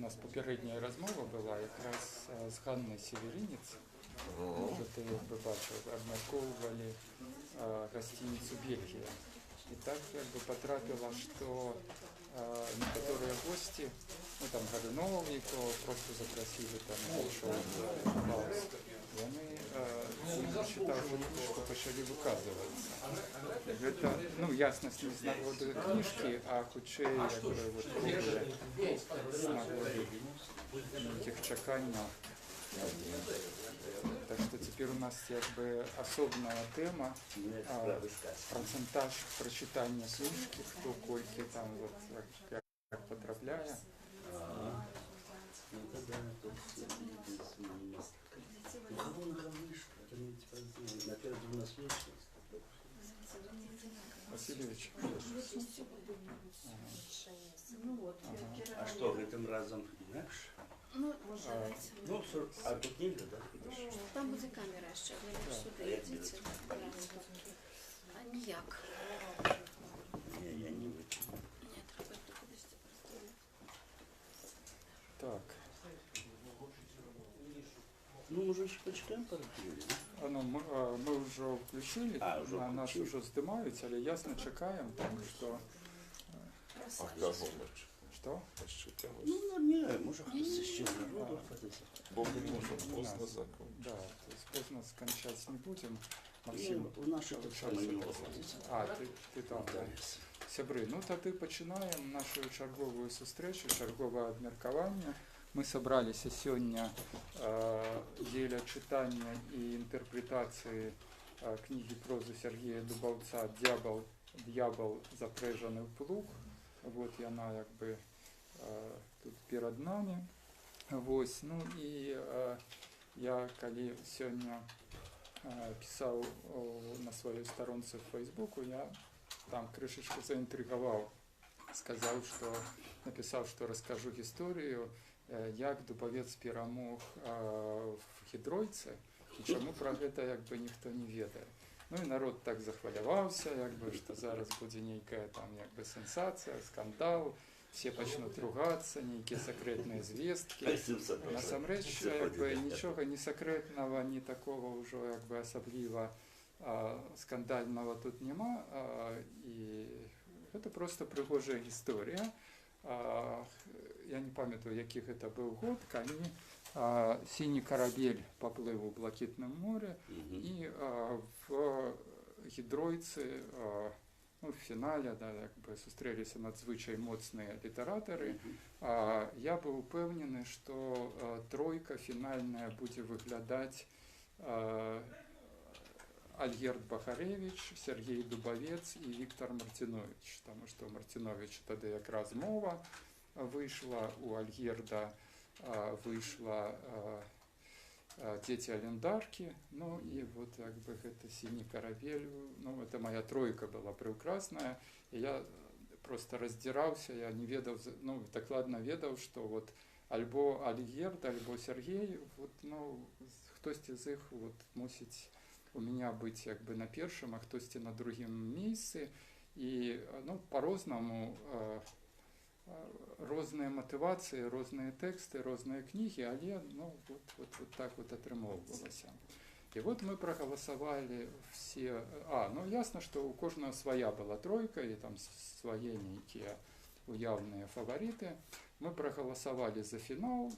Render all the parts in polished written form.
нас папярэдняя размова была якраз з Ганнай Северинец. Може, ти якби бачив, обмірковували гостиницу Бельгия. И так якби потрапило, что некоторые гости, ну там Горюновников просто запросили там большой хаос. И они читавши книжку почали выказываться. Это, ну, ясность не з нагоди книжки, а худшее якби вот з нагоди этих чакання. Так что теперь у нас якби особная тема, процентаж прочитания книжки, кто кольки там вот как потрапляя. Васильевич. А что, этим разом инакше? Ну, може, А тут нельзя, да? там буде камера ще, вони сюди йдуть. А ніяк. Не, я не вытяну. Ні, треба кудись просто. Так. Ну, мы же еще почитаем пару книг, да? Ми вже включили, Вже нас включили. вже здимають, але ясно чекаємо, тому що... Что? Ну, не, может, хтось ще народу ходить. Бог не может поздно закон. Да, то есть поздно скончать не будем. Ні, Максим, у нашого так само не виходить. ти там, да. Сябри, ну тоді починаємо нашу чергову зустрічу, чергове обміркування. Ми зібралися сьогодні для читання і інтерпретації книги прози Сергія Дубовця «Д'ябол запряжений в плуг». Вот вона якби тут перед нами. Ось, ну і я коли сьогодні писав на своїй сторонці в Фейсбуку, я там кришечку заінтригував, написав, що розкажу історію, як Дубовець перемог в Гідройці, і чому про це якби ніхто не ведає. Ну і народ так захвалювався, якби, що зараз буде ніяка там якби сенсація, скандал, всі почнуть ругатися, ніякі секретні звістки. Насамреч, якби нічого ні секретного, ні такого вже якби особливо скандального тут нема. І це просто пригожа історія. Я не пам'ятаю, який це був год, коли синій корабель поплив у Блакитном море, і в Гідройці, ну, в фіналі, да, якби зустрілися надзвичай моцні літератори. Я був впевнений, що тройка фінальна буде виглядати Альгерд Бахаревич, Сергій Дубовець і Віктор Мартинович, тому що Мартинович тоді якраз мова вийшла, у Альгерда вийшла «Дети Олендарки», ну и вот как бы это «Синий корабель», ну это моя тройка была прекрасная, и я просто раздирался, я не ведал, ну докладно ведал, что вот альбо Альгерд, альбо Сергей, вот, ну, хтось із них вот мусить у меня быть как бы на першому, а хтось на другому місці, і ну, по-розному різні мотивації, різні тексти, різні книги, але ну, вот так вот отримовувалося. І от ми проголосували всі, ну ясно, що у кожного своя була тройка, і там свої які уявні фаворити. Ми проголосували за фінал,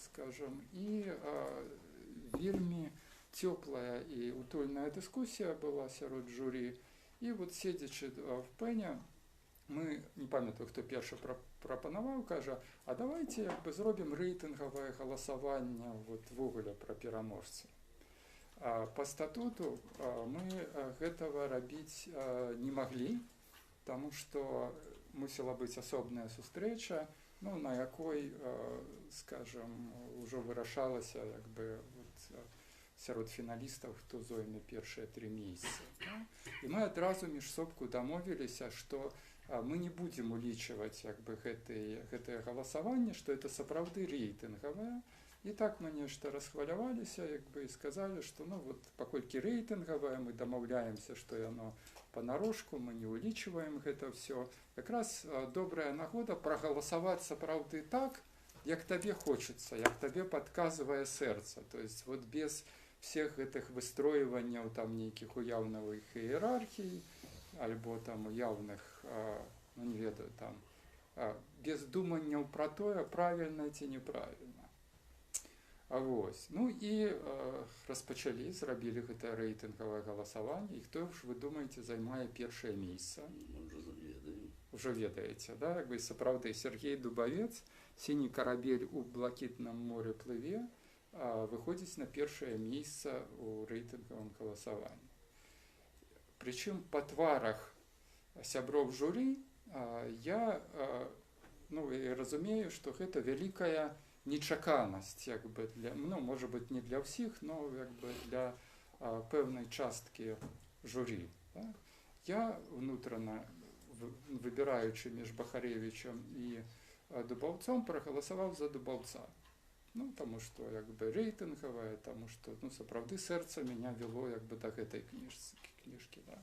скажем, і вельми теплая и утульная дискуссия была серед журі. І от сидячи в пені, ми, не пам'ятаю, хто перший пропонував, каже, а давайте якби зробимо рейтингове голосування от вуголя про переможців. По статуту мы этого робить не могли, тому що мусила бути особна зустріча, ну, на якій, скажем, вже вирішалося якби от, серед фіналістів, хто зойме перші 3 місця. І ми одразу між собою домовилися, що ми не будемо улічувати якби гэта голосування, що це сапраўды рейтингове. І так ми нешта розхвалювалися, якби, і сказали, що ну, вот, поколькі рейтингове, ми домовляємося, що воно понарошку, ми не улічуємо гэта все. Якраз добрая нагода проголосувати сапраўды так, як табе хочется, як табе подказывае сэрца, то есть вот без всех гэтых выстройванняў там нейкіх уяўных іерархій альбо там уяўных, ну не ведаю, там без думанняў пра тое, правільна ці неправільна. Вось. Ну і распачалі, зрабілі гэта рэйтынгавае галасаванне, і хто ж, вы думаеце, займае першае месца? Уже ведаеце, да? Як бы сапраўды Сергей Дубавец, «Сіні карабель у блакітным моры плыве», выходзіць на першае месца ў рэйтынгавым галасаванні. Прычым па тварах сяброў журы я разумею, што гэта вялікая нечаканасць, як бы для, ну, можа быць, не для ўсіх, но як бы для пэўнай часткі журы. Да? Я внутрана, выбіраючы між Бахаревічам і Дубаўцом, прагаласаваў за Дубаўца. Ну, таму што як бы рэйтынгавая, таму што, ну, сапраўды сэрца меня вяло як бы да гэтай кніжкі. Да?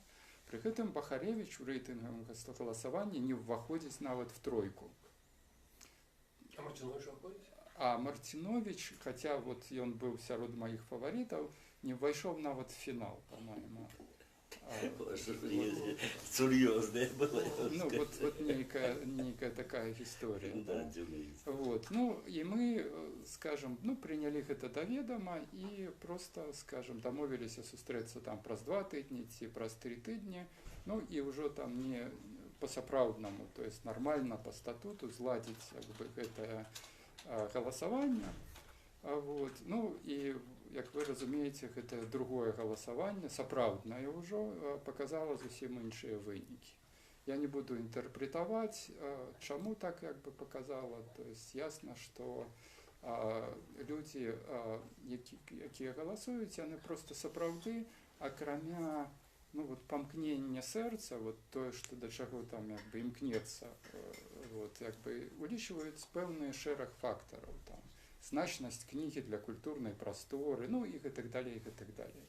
Пры гэтым Бахаревіч у рэйтынгавым галасаванні не ўваходзіць нават в тройку. А Мартинович уходит? А Мартинович, хаця вот ён быў сярод маіх фаварытаў, не ўвайшоў нават в фінал, па-моему. Серьезная была. Ну, вот некая такая история. Да, вот. Ну, и мы, скажем, ну, приняли это до ведома и просто, скажем, домовились сустрэцца там праз 2 тыдні ці праз 3 тыдні, ну, и уже там не по-сапраўднаму, то есть нормально по статуту зладзіць як бы гэтае галасаванне. Вот. Ну, и як вы разумееце, гэта другое галасаванне, сапраўднае ўжо, паказала зусім іншыя вынікі. Я не буду інтэрпрэтаваць, чаму так як бы паказала, то есть ясна, што людзі, якія галасуюць, яны проста сапраўды, акрамя, ну, вот, памкнення сэрца, вот тое, што да чаго там як бы імкнецца, вот, як бы улічваюць пэўны шэраг фактараў там. Значность книги для культурной просторы, ну и так далее, и так далее.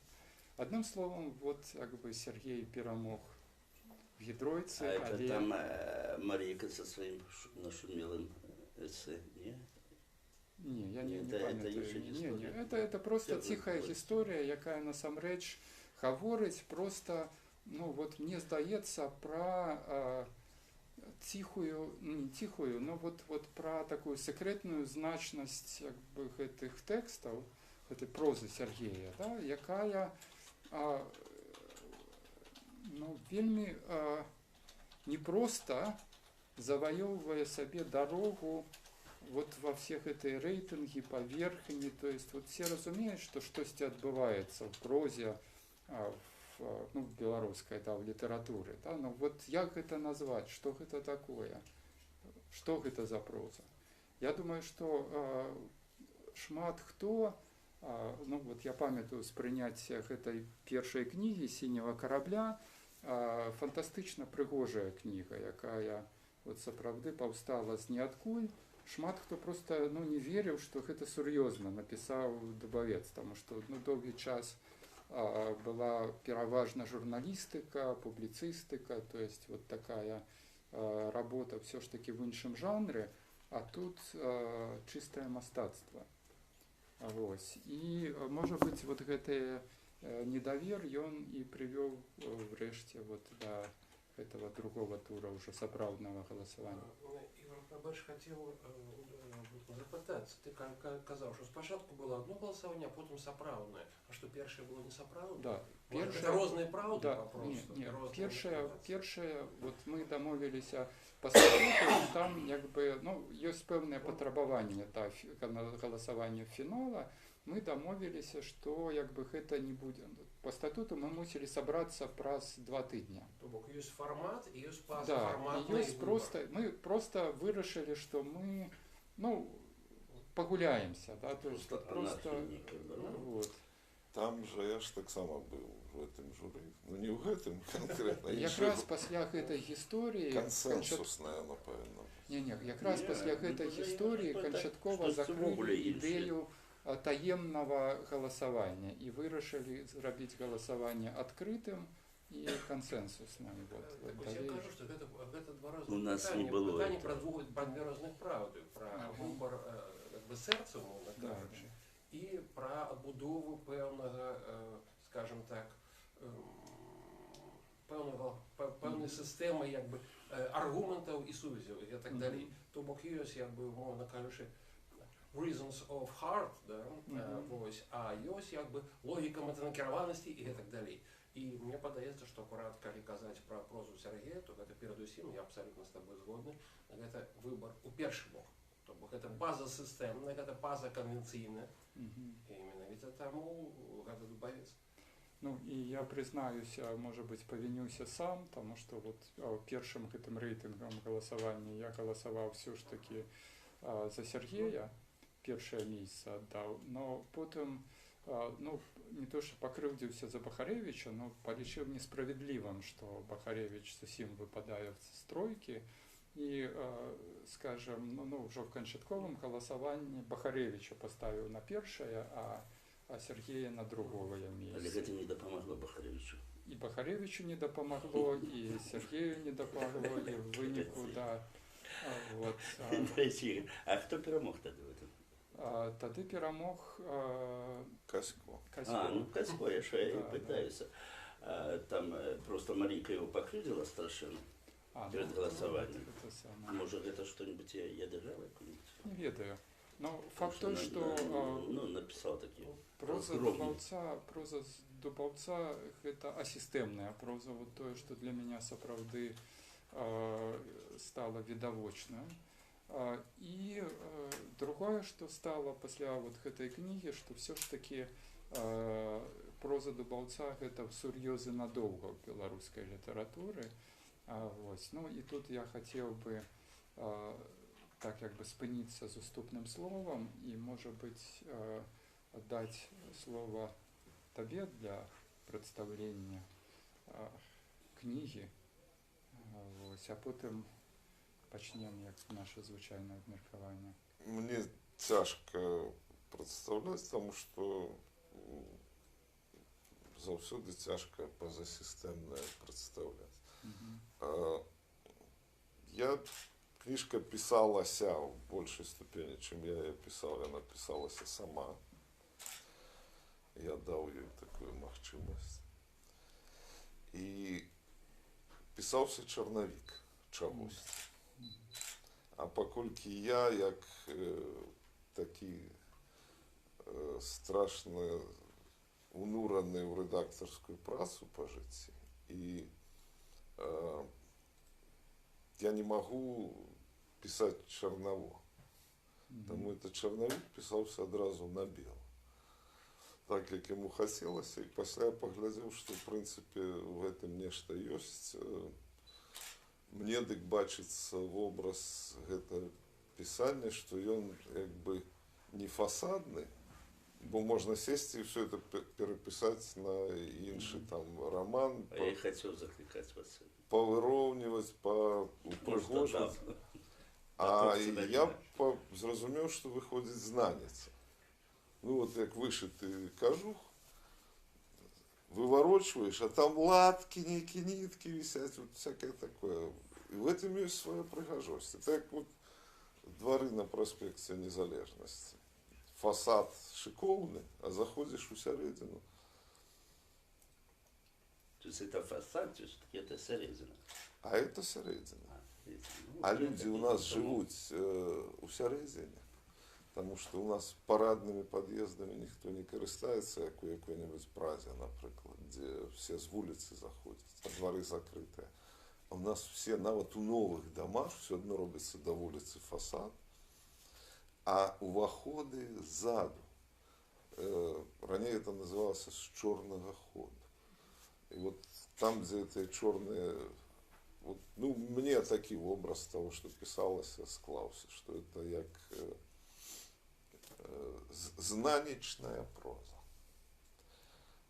Одним словом, вот как бы Сергей перемог в Гидройце. А это там Марийка со своим нашумелым эссе, не? Не, я не это памятаю. Это просто тихая история, якая насамрэч гаворыць просто, ну вот мне здаецца, про тихую, не тихую, но вот про такую секретную значность як бы гэтых тэкстаў, гэтай прозы Сергея, да, якая ну, вельмі непросто заваёўвае сабе дарогу вот во всех этой рейтинги, поверхні, то есть вот все разумеюць, што штосьці адбываецца в прозе, ну, беларускай, да, в літаратуры, да? Ну, вот як гэта назваць, што гэта такое, што гэта за проза. Я думаю, што шмат хто, ну, вот я памятаю з прыняцця гэтай першай кнігі «Сіняга карабля», фантастычна прыгожая кніга, якая вот сапраўды паўстала з ніадкуль. Шмат хто просто, ну, не верыў, што гэта сур'ёзна напісаў Дубавец, таму што, ну, доўгі час была пераважна журналістыка, публіцыстыка, то есть вот такая работа все ж таки в іншым жанре, а тут чыстае мастацтва. Вось. І, можа быць, вот гэты недавер ён і прывёў врэшце вот да этого другого тура уже сапраўднага галасавання. Ігор, я больше хотел запытаться. Ты казаў, что спочатку было одно голосование, а потом сапраўднае. А что, першее было не сапраўднае? Да. Это разные правды? Да, попросту? першае, вот мы дамовіліся па статуту, там як бы, ну, ёсць пэўныя патрабаванні да галасавання фінала. Мы дамовіліся, што як бы гэта не будзе. По статуту мы мусілі сабрацца праз 2 тыдня. То бок ёсць фармат і ёсць Да, пазафарматны і ёсць просто, мы просто вырашылі, што мы, ну, пагуляемся, да, то есть просто вот. Там же я ж так само был в этом жюри. Ну не в этом конкретно. Якраз пасля гэтай гісторыі консенсусная, напэўна. Не, якраз пасля гэтай гісторыі канчаткова закрылі ідэю таемнага галасавання і вырашылі зрабіць галасаванне адкрытым, и консенсусной. Вот, Так ось я кажу, што гэта два У розных нас не пытання. было Пытанне этого. пра две розных праўды, пра выбар як бы сэрца, умоўна Да, кажучы, і пра адбудову пэўнага, скажем так, пэўнай сістэмы як бы аргументаў і сувязяў і так далей. То бок ёсць як бы, умоўна кажучы, reasons of heart, да, вось, а ёсць як бы логіка мэтанакіраванасці і гэтак далей. І мне падаецца, што акурат, калі казаць пра прозу Сергея, то гэта перадусім, я абсалютна з табой згодны, гэта выбар у першы бок. То бок гэта база сістэмная, гэта база канвенцыйная, і менавіта таму гэта Дубавец. Ну, и я признаюсь, может быть, повинюся сам, потому что вот первым этим рейтингом голосования я голосовал все ж таки за Сергея, первое место отдал, но потом, ну, не то что покрывдился за Бахаревича, но полечил несправедливым, что Бахаревич совсем выпадает с тройки, и, скажем, ну, уже в кончатковом голосовании Бахаревича поставил на первое, а Сергея на другого места. Але гэта не дапамагло Бахаревичу. И Бахаревичу не допомогло, и Сергею не допомогло, и в вынику, да. Вот. А хто перемог тоді в этом? Тоді перемог Касько. Касько. Ну Касько, я і Да, питаюся. Там просто Марійка його покридила страшенно перед голосованием. Може, это что-нибудь я держала? Не ведаю. Но факт той, что ну, написал такие. проза Дубаўца это асістэмная проза, вот тое, што для меня сапраўды стало відавочным. І другое, што стало пасля вот гэтай кнігі, што все ж таки проза Дубаўца гэта сур'ёзы надоўга ў беларускай літаратуры. Ну і тут я хацеў бы так як бы спыніцца з уступным словам і, можа быць, аддаць слово табе для прадстаўлення кнігі, а потым пачнем як наше звычайнае абмеркаванне. Мне цяжка прадстаўляць, таму што заўсёды цяжка пазасістэмнае прадстаўляць. Книжка писалася в большей ступени, чем я ее писал. Она писалася сама. Я дал ей такую махчимость. И писался черновик чагось. А покольки я, як такий страшно унурений в редакторську працю по житті, и я не могу писать черново. Тому этот черновик писался одразу на бело. Так, як йому хотілося. І після я поглядів, що, в принципі, в этом нечто есть. Мне дык бачится в образ гэта писання, что ён якби не фасадный, бо можна сесть и все это переписать на інший там роман. А я хотел закликать вас. Повыровнивать, поупрыгоживать. А я зрозумів, що виходить знанець. Ну от як вишитий кажух, выворачиваешь, а там латки, некие нитки висят, вот всякое такое. И в этом есть своя пригожость. Это как вот дворы на проспекте Незалежности. Фасад шиковный, а заходишь усередину. То есть это фасад, то есть это середина. А это середина. А люди у нас живут усередине. Потому что у нас парадными подъездами никто не користается, как у какой-нибудь Празе, например, где все с улицы заходят, а дворы закрытые. А у нас все, нават у новых домах, все одно робится до улицы фасад, а уваходы сзаду. Ранее это называлось с черного хода. И вот там, где эти черные... Вот, ну, мне такой образ того, что писалось, склался, что это як знанечная проза.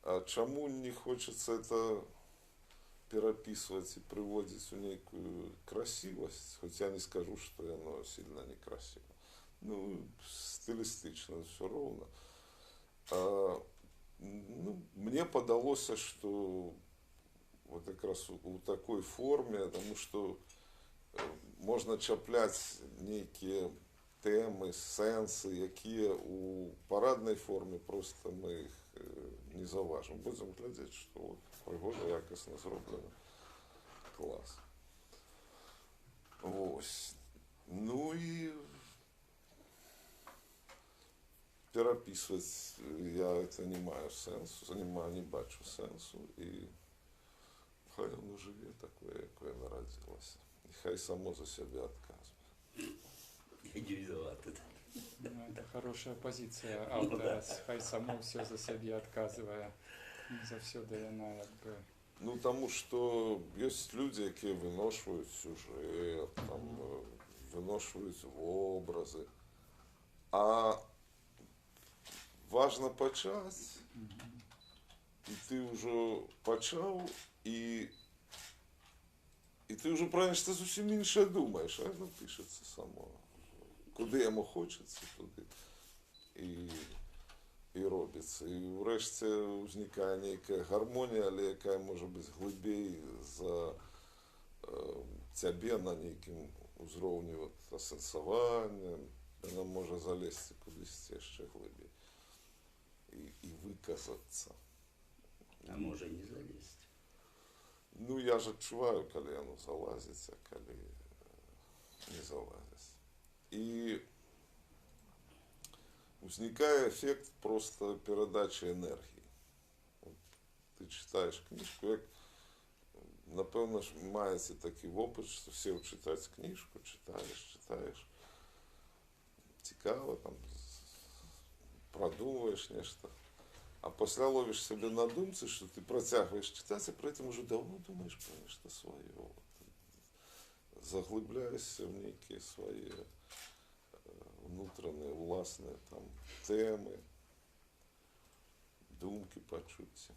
А чему не хочется это переписывать и приводить в некую красивость, хоть я не скажу, что оно сильно некрасиво. Ну, стилистично все ровно. Ну, мне подалося, что вот якраз у такой форме, тому що можна чапляти некие темы, сенсы, які у парадній формі просто ми їх не заважимо. Будемо глядіти, що от пригода якісно зроблена. Клас. Ось. Ну і переписувати я це не маю сенсу, не бачу сенсу. І хай воно живе такое, якое народилося. І хай само за себе відказує. Я не виноват. Ну, это хорошая позиция автора, хай само все за себе отказывая. Завсёды яна якби. Ну, тому що є люди, які виношують сюжет, там, виношують образи. А важно почати, і ти вже почав, і ти вже про що зовсім інше думаєш, а воно пишеться само. Куди йому хочеться, туди і робиться. І врешті виникає ніяка гармонія, але яка може бути глибей за тебе на неким узровні асенсування, вона може залізти кудись ще глибей і виказатися. А може і не залізти. Ну, я ж відчуваю, коли воно залазить, а коли не залазить. І возникає ефект просто передачі енергії. От ти читаєш книжку, як, напевно, ж мається такий опит, що сів читати книжку, читаєш, цікаво, там, продумуєш нечто, а після ловиш себе на думці, що ти протягуєш читати, а при цьому вже давно думаєш про нечто своє. Заглибляєшся в некие свої внутрішні, власні там теми, думки, почуття.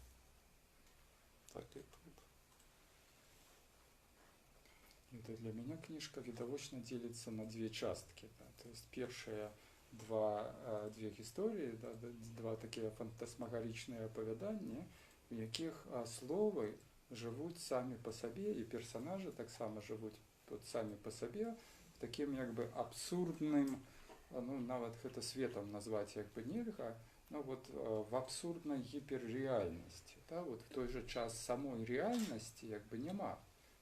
Так і тут. Это для меня книжка видовочно делится на две частки. Да. То есть первые две истории, да, два такие фантасмагоричные оповідання, в яких слови живуть самі по собі, і персонажі так само живуть самі по собі, таким якби абсурдним, ну навіть це світом назвати якби нельга, ну от в абсурдній гіперреальності. Да, от в той же час самої реальності якби нема.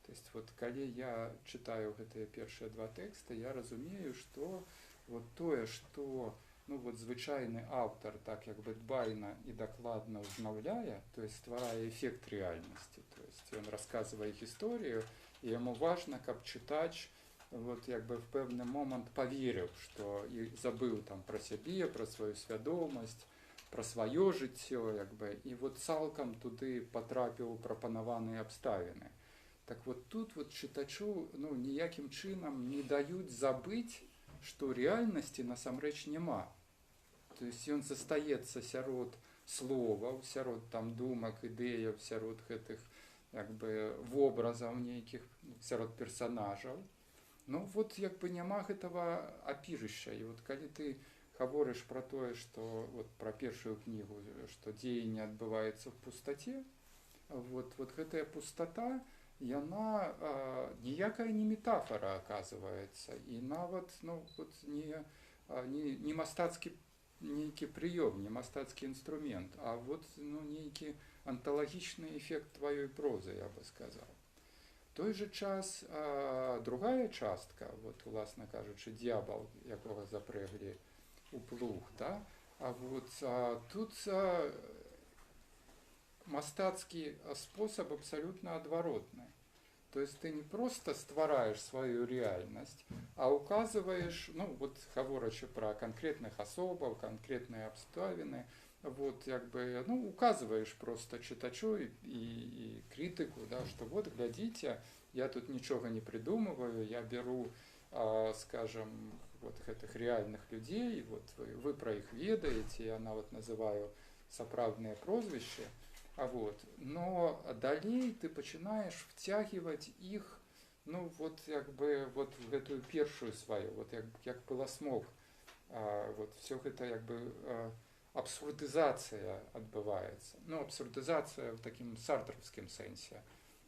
Тобто, от, коли я читаю ці перші два тексти, я розумію, що от тое, що ну, от, звичайний автор так якби дбайно і докладно взнавляє, тобто створює ефект реальності. Тобто, він розказує історію, і йому важливо, щоб читач от, якби, в певний момент повірив, що і забив там, про себе, про свою свідомість, про своє життя, якби, і от цілком туди потрапив у пропоновані обставини. Так от тут от читачу ну, ніяким чином не дають забити, що реальності насамрэч нема. Тобто він застається сярод слова, сярод там думок, ідеїв, сярод гэтых якби вобразів нейкіх, сярод персонажів. Ну от якби нема гэтага апіжища. І от калі ты говориш про тое, што вот про першую кнігу, што дзеянне адбываецца в пустаце, вот гэтая пустата, яна ніякая не метафора оказывается, і нават ну, вот, не мастацкі нейкі прыём, не мастацкі інструмент, а вот ну, нейкі анталагічны эфект тваёй прозы, я бы сказал. В той же час другая частка, вот, уласна кажучы, д'ябал, якога запрэглі у плуг, да? А вот тут мастацкі способ абсолютно адваротны. То есть ты не просто ствараешь свою реальность, а указываешь, ну вот говорячи про конкретных особов, конкретные обставины, вот якби, ну, указываешь просто читачу и критику, да, что вот глядите, я тут ничего не придумываю, я беру, скажем, вот этих реальных людей, вот вы про их ведаете, я вот называю сапраўдныя прозвища, вот. Но далей ты пачинаешь втягивать их, ну вот якби вот в эту першую свою, вот як пыласмок, вот все это якби абсурдизация отбывается. Ну, абсурдизация в таким сартровским сенсе.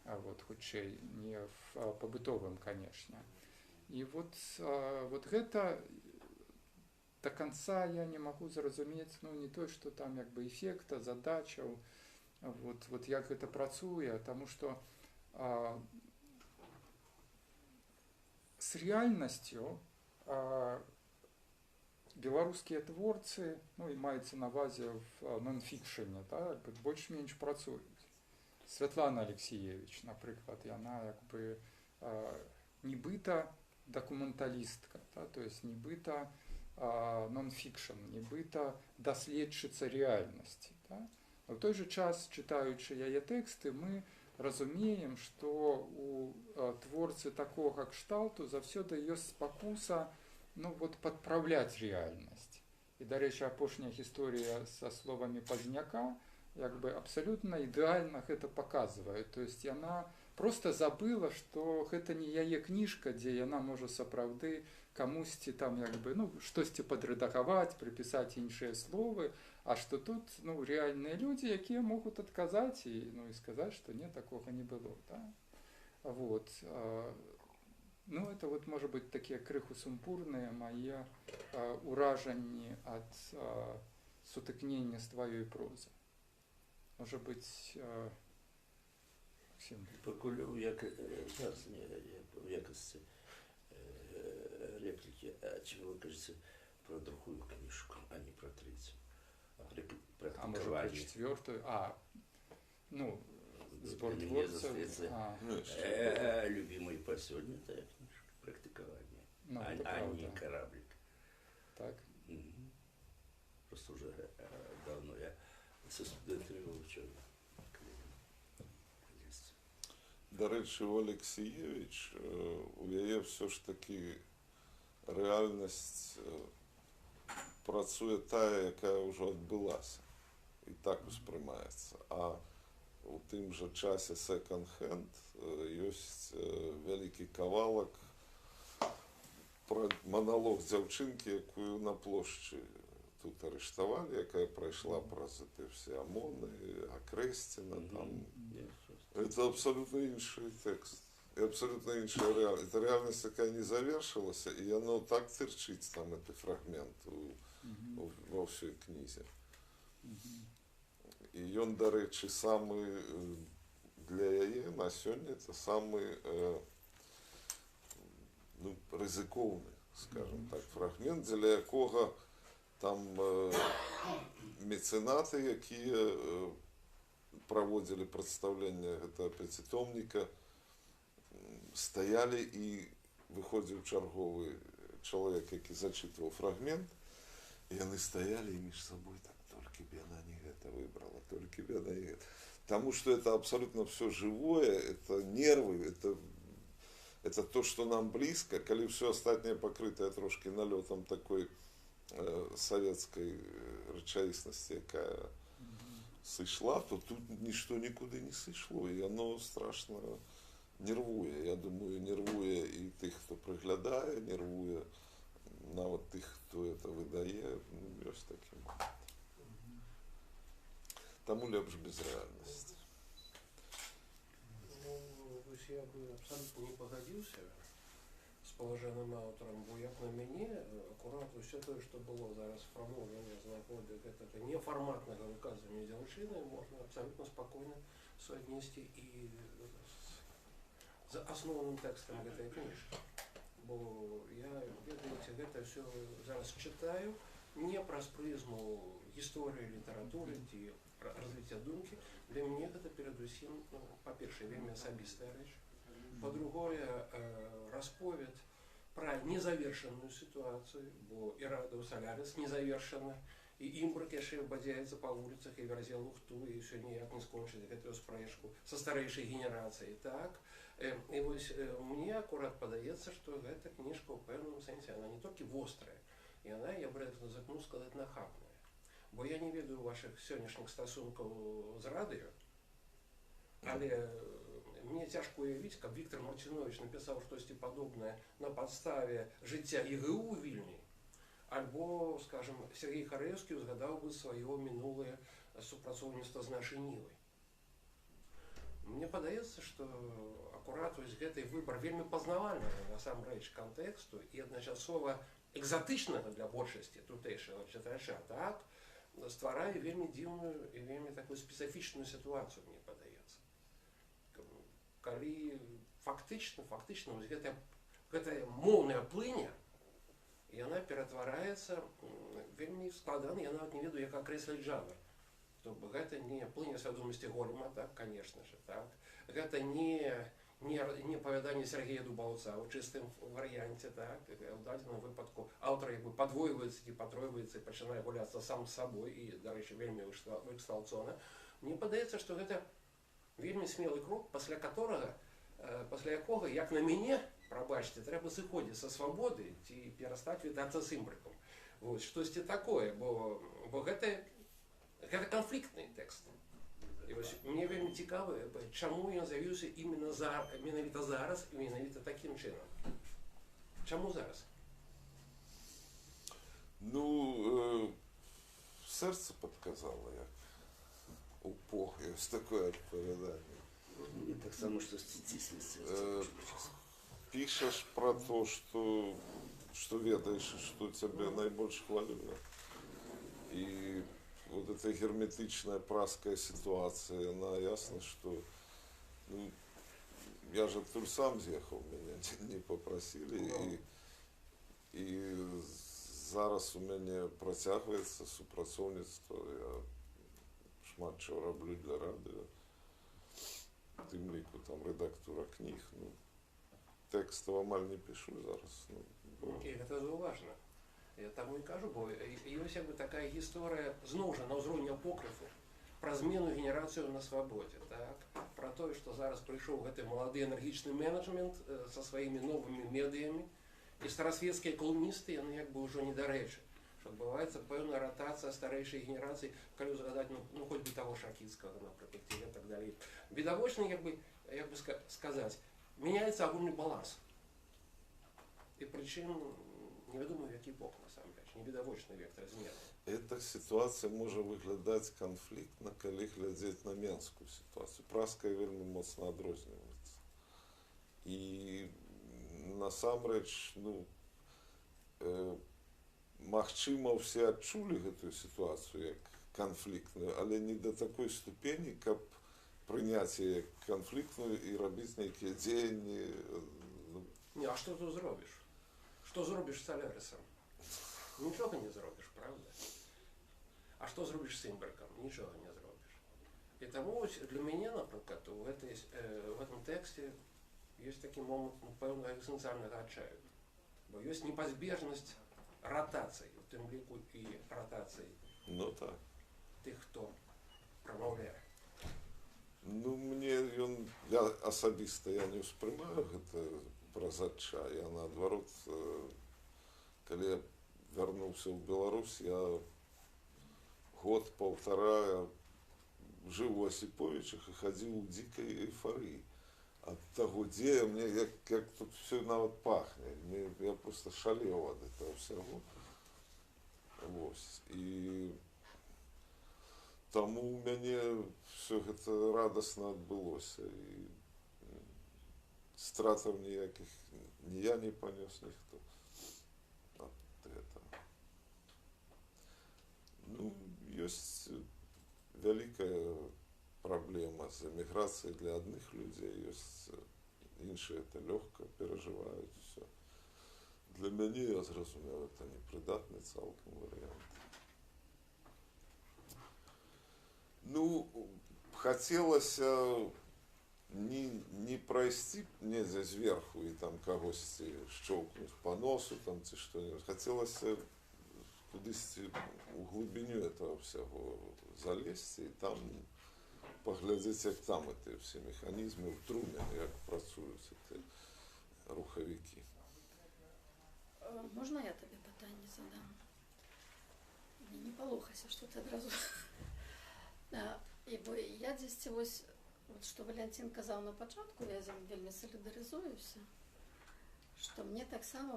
вот, хутчэй, не в пабытовым, канешне. І вот гэта до конца я не могу зразумець, ну, не то, что там як бы эффекта, задачаў, вот як гэта працуе, тому что с реальностью беларускія творцы, ну і маецца на увазе в нон-фікшэне, да, больш-менш працуюць. Святлана Алексіевич, напрыклад, яна як бы нібыта дакументалістка, да, то есть нібыта нон-фікшн, нібыта даследчыца рэальнасці. Да? В той же час, чытаючы яе тэксты, мы разумеем, што у творцы такога кшталту заўсёды ёсць спакуса, ну, вот, падпраўляць рэальнасць. І, дарэчы, апошняя гісторыя са словамі Пазняка як бы абсалютна ідэальна гэта паказвае. То есть яна просто забыла, што гэта не яе кніжка, дзе яна можа сапраўды камусьці там як бы, ну, штосьці падрэдагаваць, прыпісаць іншыя словы, а што тут, ну, рэальныя людзі, якія могуць адказаць і, ну, і сказаць, што не, такога не было. Да? Вот. Ну, это вот, может быть, такие крыху сумбурные мои уражанні ад сутыкнення з тваёй прозы. Может быть, Максим? Пакуль у якасці реплики, чи ви кажете про другую книжку, а не про третью? А может про четвертую? Ну, сбор творцев. Любимый по сегодня, это книжка, практикование, ну, а не кораблик. Так. Просто уже давно я со студентами вивчав. До речі, у Алексієвич, у яе все ж таки реальність працює та, яка вже відбулася. І так усприймається. А у тим же часі секонд-хенд є великий кавалок про монолог дзяўчынкі, якую на площі тут арештавалі, яка пройшла праз ці всі ОМОНи, Окрестіна, там. Это абсолютно інший текст. І абсолютно інша реальність. Це реальність, яка не завершилася, і воно так терчить, там, цей фрагмент во всій книзі. І він, до речі, самий для яе на сьогодні, це самий ну, ризиковний, скажімо так, фрагмент, для якого там меценати, які проводили представлення этого п'ятитомника, стояли і виходив черговий чоловік, який зачитував фрагмент, і вони стояли і між собою так, тільки б вона не это вибрала, тільки б вона не это. Потому что это абсолютно все живое, это нервы, это то, что нам близко, коли все остальное покрытое трошки налетом такой советской речаїсності, яка сышла, то тут ничто никуда не сышло, и оно страшно нервує. Я думаю, нервує і тих, хто приглядає, нервує навіть тих, хто це видає. Ну, ось такий момент. Тому лепш без реальності. Ну, я бы абсолютно не погодился з поважаним автором, бо як на мене, акуратно все те, що було зараз промовлено з нагоди этого неформатного виказування дзяўчыны, можна абсолютно спокойно соотнести і з основним текстом этой книжки. Бо я, ведаеце, гэта все зараз читаю не праз прызму гісторыі, літаратуры ці развіцця думкі. Для мяне гэта перадусім, ну, па-першае, вельмі асабістая рэч. По-другое, расповед про незавершенную ситуацию, бо и Радов Солярис незавершена, и Имбрак яшчэ бадзяецца по улицах и верзе лухту, и все ніяк не скончыць гэтую спрэчку со старэйшай генерацией. Так? И вось мне акурат падаецца, што гэта кніжка ў пэўным сэнсе, она не толькі вострая, и она, я бы рызыкнуў сказаць, нахабная. Бо я не ведаю ваших сённяшніх стасункаў з радыё, але мне цяжка уявіць, каб Віктор Марцінович напісаў штосьці падобнае на падставе жыцця ІГУ ў Вільні, альбо, скажем, Сергей Харэўскі узгадаў бы сваё мінулае супрацоўніцтва з нашай Нівай. Мне падаецца, што акурат вось гэты выбар вельмі пазнавальны насамрэч кантэксту і адначасова экзатычнага для большасці тутэйшага чытача, так, стварае вельмі дзіўную і вельмі такую спецыфічную сітуацыю, мне падаецца. Калі фактычна вось гэтая моўная плыня, яна ператвараецца вельмі складана, я нават не ведаю, як акрэсліць жанр. То гэта не плыня свядомасці Голема, так, конечно же, так. Гэта не апавяданне Сергея Дубаўца ў чыстым варыянце, так. У дадзеным выпадку аўтар як бы падвойваецца ці патройваецца і пачынае гуляцца сам з сабой і, дарэчы, вельмі выкстралцона. Мне падаецца, што гэта вельмі смелы крок, пасля якога, як на мяне, прабачце, трэба сыходзіць са свабоды ці перастаць вітацца з імбрыкам. Вось штосьці такое, бо гэта канфліктны тэкст. І вось мне вельмі цікава, чаму ён з'явіўся менавіта зараз і менавіта такім чынам. Чаму зараз? Ну, сэрца падказала, як у Пох ёсць такое адпавяданне. Не так само, што сцісність. Пішаш пра то, што ведаеш, што цябе найбольш хвалюе. І вот эта герметичная праская ситуация, она ясно, что я же оттуда сам съехал, меня не попросили, и зараз у меня протягивается супрацоўніцтва, я шмат чего роблю для радио, тым ліку там редактора кніг, текстов амаль не пишу зараз. І гэта заўважна. Я таму і кажу, бо ёсць як бы такая гісторыя зноў жа на ўзроўні апокрыфу пра змену генерацыю на свабодзе, так? Пра тое, што зараз прыйшоў гэты малады энергічны менеджмент са сваімі новымі медыямі, і старасветскія калумністы, яны як бы ўжо недарэчы, што адбываецца пэўная ратацыя старэйшай генерацыі, калі згадаць, хоць бы таго Шакіцкага, напрыклад, і так далей. Відавочна, як бы сказаць, мяняецца агульны баланс. І прычым невядома, в які бок, насамрэч, невідавочны вектор змены. Эта ситуация может выглядаць канфліктна, калі глядзець на менскую ситуацию. Праская вельмі моцна адрозніваецца. І насамрэч, магчыма, ўсе адчулі гэтую ситуацию як канфліктную, але не да такой ступені, каб прыняць яе канфліктную і рабіць нейкія дзеянні. А што тут зробіш? Што зробіш з Салярысам? Нічога не зробіш, правда? А што зробіш з імбрыкам? Нічога не зробіш. І таму для мяне, напрыклад, у гэтым тэксце ёсць такі момант пэўнага экзістэнцыяльнага адчаю. Бо ёсць непазбежнасць ратацый, у тым ліку і ратацый тых, хто прамаўляе. Я асабіста не ўспрымаю гэта праз адчай, а наадварот, калі я вярнуўся ў Беларусь, я год-паўтара жыў у Асіповічах і хадзіў у дзікай эйфарыі ад таго дзея, мне як тут все нават пахне, я просто шалеў ад этого ўсяго. І таму у мяне все гэта радасна адбылося, і стратаў ніякіх ні я не панёс, ніхто ад гэтага. Ёсць вялікая праблема з эміграцыяй для адных людзей, ёсць іншыя это лёгка перажываюць усё. Для мяне, я зразумеў, это непрыдатны цалкам варыянт. Хацелася не прайсці недзе зверху і там кагосьці шчоўкнуць па носу там ці што-небудзь. Хацелася кудысьці у глыбіню этого ўсяго залезці і там паглядзець, як там гэтыя ўсе механізмы ў труме, як працуюць гэтыя рухавікі. Можна я табе пытанне задам? Не палохайся, што ты адразу. Бо я дзесьці вось, што Валянцін казаў на пачатку, я з ім вельмі салідарызуюся, што мне таксама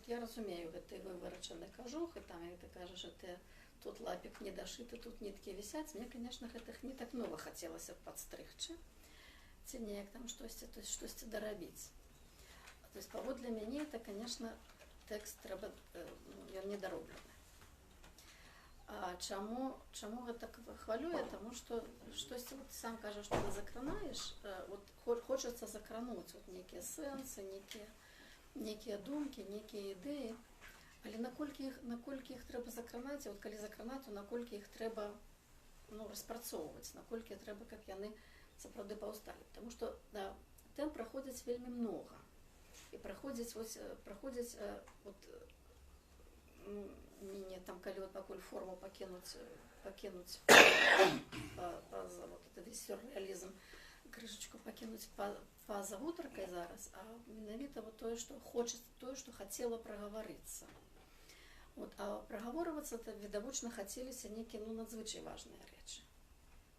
я разумею гэты выварачаны кажух, і там, як ты кажаш, тут лапік не дашыты, тут ніткі вісяць. Мне, конечно, гэтых нітак нова хацелася падстрыгчы, ці неяк там штосьці дарабіць. То есть паводле мяне это, конечно, тэкст трэба, ён недароблены. А чаму гэта хвалюе? Таму што штосьці, вот сам кажаш, што ты закранаеш, вот хочацца закрануць вот нейкія сэнсы, нейкія думкі, нейкія ідэі, але наколькі іх трэба закранаць, і вот калі закранаць, то наколькі іх трэба распрацоўваць, наколькі трэба, каб яны сапраўды паўсталі. Таму што тэм праходзіць вельмі многа. І праходзіць не там, калі вот пакуль форму пакінуць весь сюрреалізм, крышачку пакінуць па-за гутаркай зараз, а менавіта вот тое, што хочацца, тое, што хацела прагаварыцца. А прагаворвацца это відавочна хацеліся нейкія надзвычай важныя рэчы.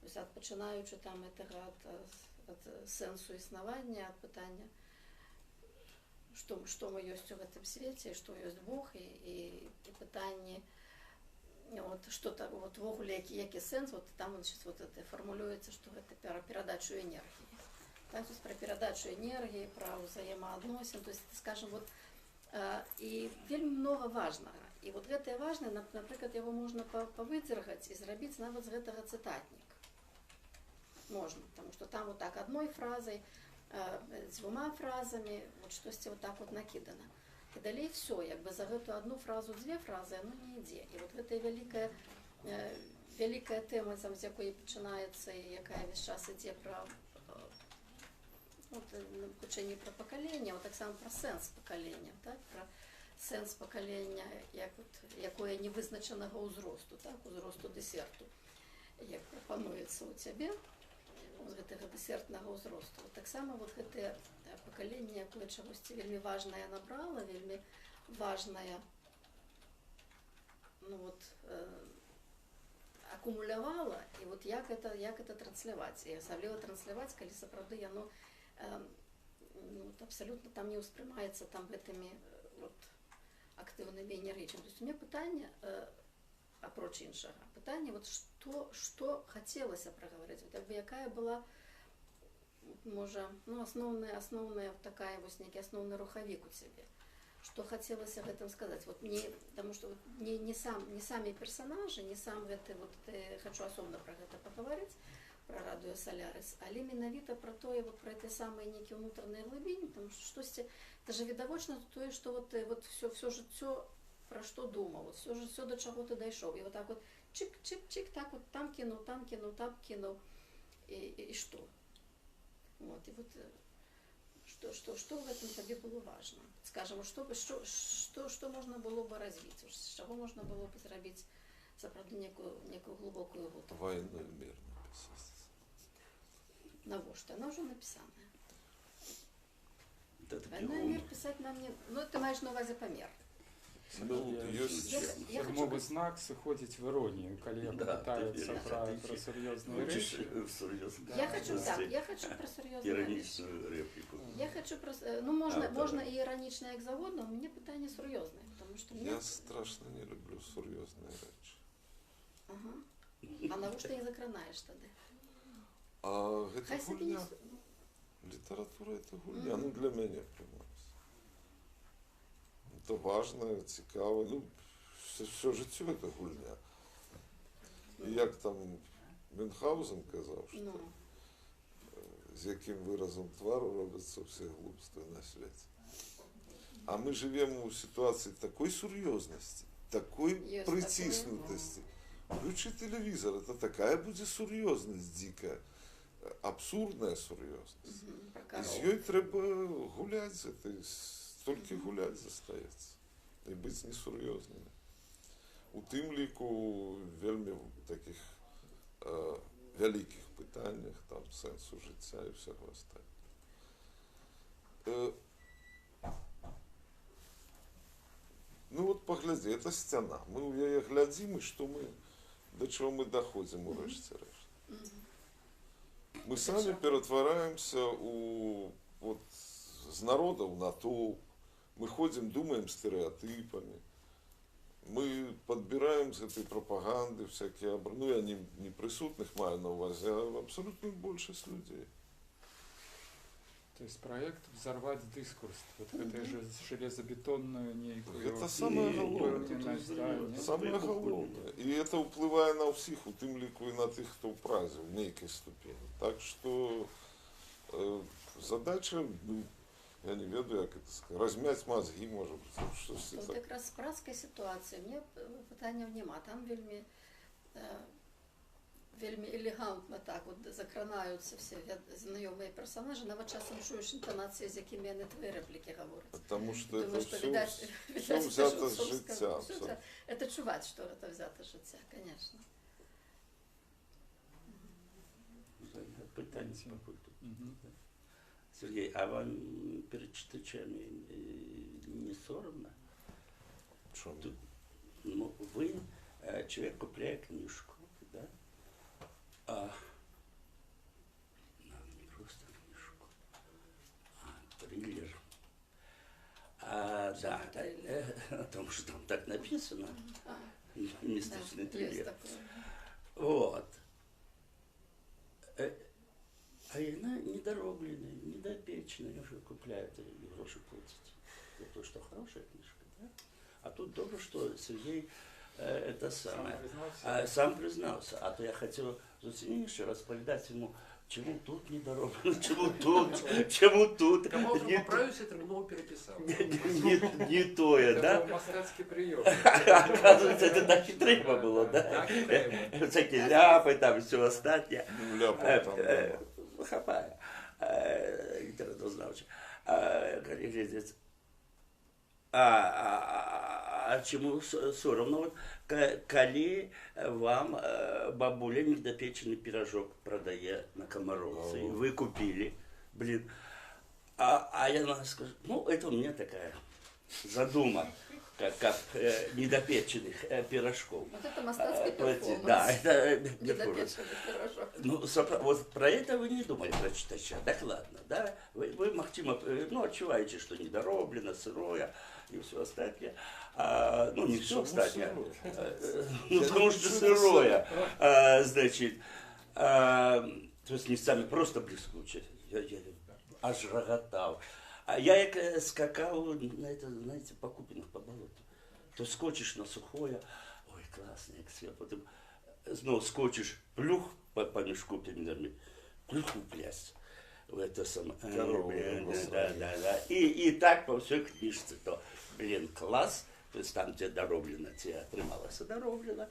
То есть пачынаючы там ад сэнсу існавання, ад пытання, што мы ёсць у гэтым свеце, што ёсць Бог, і пытанні, што ввогуле які сэнс, там фармулюецца, што гэта пра перадачу энергіі. Так, пра перадачу энергіі, пра ўзаемаадносін, то есть, скажем, і вельмі многа важнага. І вот гэтае важнае, напрыклад, яго можна павыдзергаць і зрабіць нават з гэтага цытатнік. Можна, таму што там вот так адной фразай, дзвюма фразамі, штосьці вот так вот накідана. І далей все, як бы за гэту одну фразу, дзве фразы, оно не ідзе. І вот гэтая вялікая тэма, з якой пачынаецца і якая весь час ідзе пра хутчэй пра пакаленне, таксама пра сэнс пакалення, пра сэнс пакалення, якое невызначанага ўзросту, узросту дэсерту, як прапануецца ў цябе, з гэтага дэсертнага ўзросту. Таксама гэтае пакаленне, якое чагосьці вельмі важнае набрала, вельмі важнае акумулявала, і як это трансляваць. І асабліва трансляваць, калі сапраўды яно абсалютна там не ўспрымаецца там гэтымі актыўнымі энергічнымі. То есть у меня пытанне, апроч іншага, пытанне, што хацелася прагаварыць, якая была, можа, асноўная такая, нейкі асноўны рухавік у цябе. Што хацелася гэтым сказаць? Таму што не самі персанажы, не сам гэты, хачу асобна пра гэта пагаварыць, пра радыё Салярыс, але менавіта пра тое, пра этой самай нейкі ўнутраныя глыбіні, таму што штосьці, это же відавочна тое, што все жыццё пра што думаў, все да чаго ты дайшоў. І так чик-чик-чик, так там кінуў, там кінуў, і што? І што в гэтым табе было важна? Скажем, што можна было бы развіць, з чаго можна было бы зрабіць сапраўды некую глубокую гутарку? Вайную мір напісаць. Навошта? Она ўжо напісаная. Вайную мір пісаць нам не... ты маеш на увазе памер. Фірмовы знак сыходзіць в іронію, калі пытаюцца пра сур'ёзныя рэчы. Я хочу пра сур'ёзныя рэчы. Я хочу пра... можна і іранічна, як заводна, у мяне пытанне сур'ёзнае. Я страшна не люблю сур'ёзныя рэчы. А навошта іх закранаеш тады? Гэта гульня. Літаратура — это гульня. Для мяне, прынамсі. Это важно, цікаво. Все життя это гульня. І як там Мюнхгаузен казав, що з яким виразом твару робляться всі глупства на світі. А ми живемо у ситуації такої серйозності, такої притиснутості. Включи телевизор, это такая будет серьезность дикая, абсурдная серьезность. И с ней треба гулять, это только гулять застається. И быть несерьезными. У тим ліку вельми таких великих питаннях, там сенсу життя і всього остального. Погляди, это стена. Мы у яе глядим, и что мы, до чего мы доходим, урешті-решт. Мы сами перетвораемся с народов на толп. Мы ходим, думаем стереотипами. Мы подбираем с этой пропаганды всякие, я не присутных маю на увазе, а абсолютную большинство людей. То есть проект взорвать дискурс, вот этой же железобетонную некую Это самое упевненість, головне. Самое головне. І це впливає на всіх, у тим ліку і на тих, хто в Празі, в некій ступені. Так що задача, я не ведаю, як це сказати, розм'ять мозги, може бути. Тут якраз з празької ситуації, мені питання нема, там вельми елегантно так от закранаються всі знайомі персонажі, навіть часом чуєш інтонації, з якими я не твої репліки говорять. Тому що Думаю, це все взято з життя. Це чувати, що це взято з життя, звісно. Питання по культурі. Сергей, а вам перед читачами не соромно? Чому? Ну, вы, человек купляет книжку, да? Не просто книжку, а триллер. Да, о том, что там так написано. Мистичный триллер. Вот. А она недоробленная, недопеченная, уже купляют и гроши платят. За то, что хорошая книжка, да? А тут добро, что Сергей это самое. Сам признался. А то я хотел еще расповедать ему, чему тут недороблено, чему тут. Кому поправился, терминал переписал. Не то, да? Это мастецкий прием. Оказывается, это так и треба было, да? Всякие ляпы, там все остальное. Ляпы там, Хапая. Литературознавча. А чему соромно? Вот, коли вам бабуля недопеченный пирожок продает на Комаровце, и вы купили, блин, а я скажу, ну, это у меня такая задума, как недопеченных пирожков. Вот это мастацкий перформанс. Да, это недопеченный пирожок. Ну, вот про это вы не думали, про читача, докладно, да? Вы Махтима, ну, отчуваете, что недороблено, сырое и все остальное. Ну, не все остальное. Ну, потому что сырое. Значит, то есть местами просто блескуче. Я аж роготал. А я как скакал на это, знаете, по Купинах, по болоту. То скочишь на сухое, ой, классно, як свет. Потом снова скочишь, плюх по мешку помидорами, плюх плясть. В это самое. Да. И так по всей книжце. То, блин, класс. То есть там, где дороблено, тебе отрималось дороблено.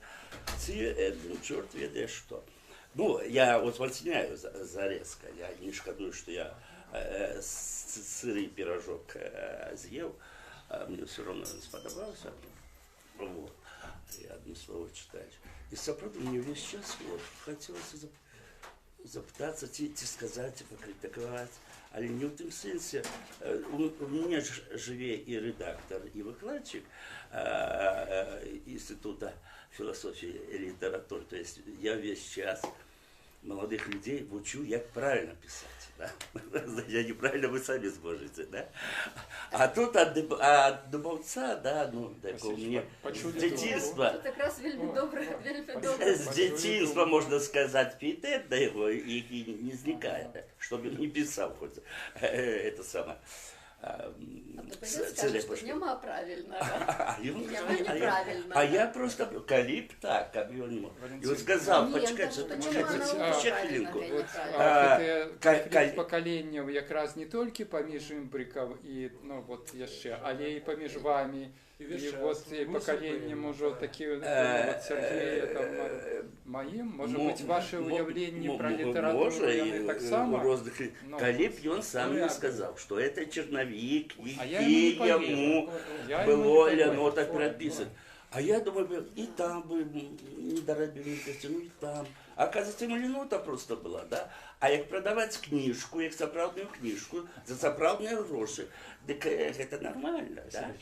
Черт ведает что. Ну, я вот возняю за резко. Я не шкодую, что я сырый пирожок съел. Мне все равно он сподобался. Вот. Я одно слово читаю. И сопротив мне весь час вот, хотелось запытаться, сказать, покритиковать. Але не в тим сенсі, у мене живе і редактор, і викладчик Інституту філософії і літератури. Тобто я весь час молодых людей учу, как правильно писать. Да? Я неправильно, вы сами сможете. Да? А тут от дубовца, да, ну, такого мне с детства. Тут как раз вельми добре. С детства, можно сказать, пиетет до его и не зникает, чтобы не писал хоть это самое. Скажешь, что нема правильно. А я просто калип так, как его не мог. И он сказал, почекайте, ще хвилинку. Покоління якраз не тільки поміж імбриків і, ну, от ще, але і поміж вами. І от і покоління, може, такі, от Сергія, там, моїм, може бути, ваше уявлення про літературу, вони так само. Калип, и он сам мне сказал, что это черновик, и ему было оно так прописано. А я думаю, и там бы недоробили, ну и там. Оказывается, малинота просто была, да? А як продавать книжку, як сапраўдную книжку, за сапраўдные гроши, так это нормально, да?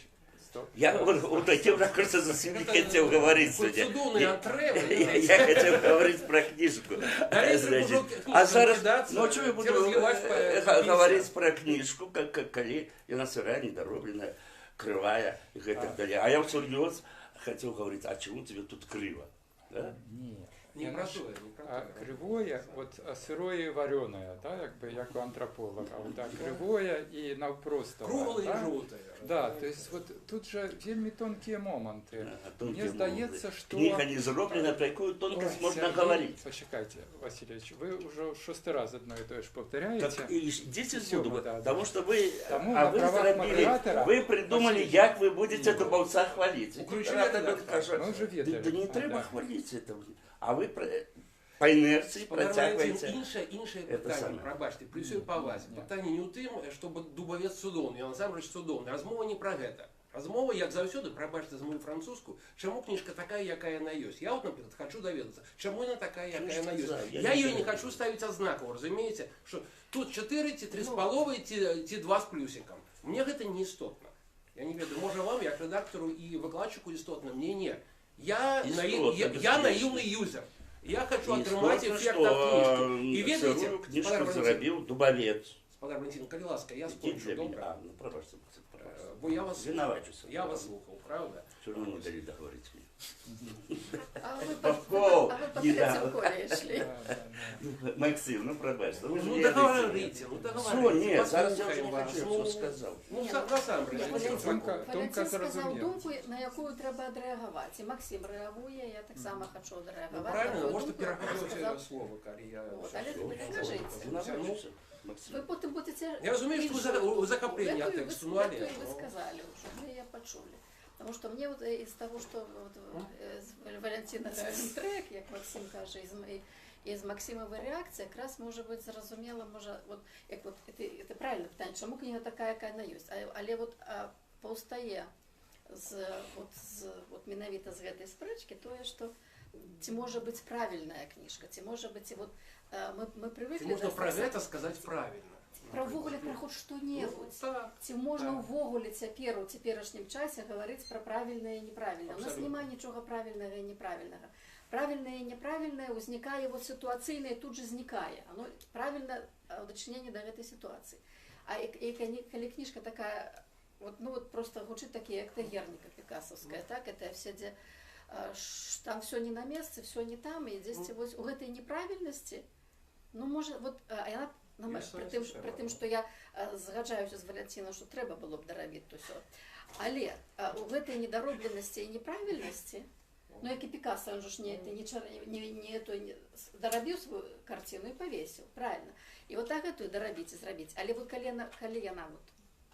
Я вот таким ракурсом за себя хотел говорить сегодня. Я хотел говорить про книжку. А зараз, ну что я буду говорить про книжку, как коли она сырая, недоробленная, кривая и так далее. А я всерьез хотел говорить, а чему тебе тут криво? Да? Нет. Не яно про ж, тое, не про а, тое. кривое, от сырое і варёнае, да, якби як у антрополога, от, а кривое і навпростове. Круглое да? и желтое. Да, то есть вот тут же вельми тонкие моменты. Тонкі Мне здається, мови. що... Книга не зроблена, про яку тонкость Ой, можна Сергій, говорити. Почекайте, Васильевич, ви вже 6-й раз одно і те ж повторяєте. Так і йдіть з Всьому, буду, да, тому да. що ви, Тому а на ви правах зробили, модератора, ви придумали, Василь, як ви будете добавця хвалити. Включили Модератор редактора. каже, Ми вже да відали. не треба Да. хвалити це. А ви по інерції Пане протягуєте. інше Це питання, саме. пробачте, при всій повазі. Ні. Питання не у тим, щоб Дубовець судом, я насамрэч судом. Розмова не про гэта. Розмова, як завсёды, пробачте за мою французскую, чему книжка такая, якая она есть. Я вот, например, хочу доведаться, чему она такая, якая она есть. Я ее не хочу ставить ознаково, разумеете, что тут 4, ті 3,5, ті 2 з плюсиком. Мне гэта не істотно. Я не ведаю, може вам, як редактору і викладчику істотно, мне не. Я наивный юзер. Я хочу отримати ефект от книжки. І ведаєте, сирую книжку Валентин, зробив Дубовець. Господа Валентин, коли ласка, я Ідіть скончу, для мене. добре? А, ну пробачте, пробачте. Бо я вас Винувачуся. Я вас слухав, правда? Все одно не дали договорити мені. А вы Попов, по не третьему дал. коле шли. Да, да, да. Максим, ну пробачте. Ви ж Ну ведаєте. договорите, ну Все, договорите. ні, зараз я вже не Послухаємо хочу, вас. все сказав. Ну, Ні, насамперед. Ні, нічого Валентин, такого. Тонко Валентин сказав зрозумів. думку, на яку треба відреагувати. І Максим реагує, я так само хочу Ну відреагувати. правильно, на можете думку, яку переходити сказав. слово, коли я... От, щось але говорю. тепер скажіть. Винувачуся, Максим. Ви потім будете... Я розумію, що ви захоплення Якою тексту, ви- ну, але- якою ви сказали уже, мы ее почули. Потому что мне вот из того, что вот, з Валентина трек, як Максим каже, із Максимової реакції, якраз може бути зрозуміло, може, от, як от, це правильне питання, чому книга така, яка вона є. Але от повстає от менавіта з гэтай спрэчкі тое, што ці можа быць правільная кніжка, ці можа быць, вот, мы привыкли... Можна про гэта сказаць правильно. Пра ўвогуле пра хоць што-небудзь. Так. Ці можна Так. ўвогуле цяпер у цяперашнім часе гаварыць пра правільнае і неправільнае. У нас Абсолютно. няма нічога правільнага і неправільнага. Правільнае і неправільнае ўзнікае вот сітуацыйна і тут же знікае. Оно правільна ў дачыненні да гэтай сітуацыі. А калі кніжка такая, вот, ну вот просто гучыць такі, як тагерніка пікасаўская, так, это все, дзе там все не на месцы, все не там, і дзесьці вось у гэтай неправільнасці, ну можа, вот, яна при тым, што я згаджаюся з Валентинам, што трэба было б дарабіць то ўсё. Але у гэтай недаробленасці і неправільнасці, ну як і Пікаса, он же ж не дарабіў сваю карціну і павесіў, правильно. І вот так гэтую дарабіць і зрабіць. Але вот калі яна вот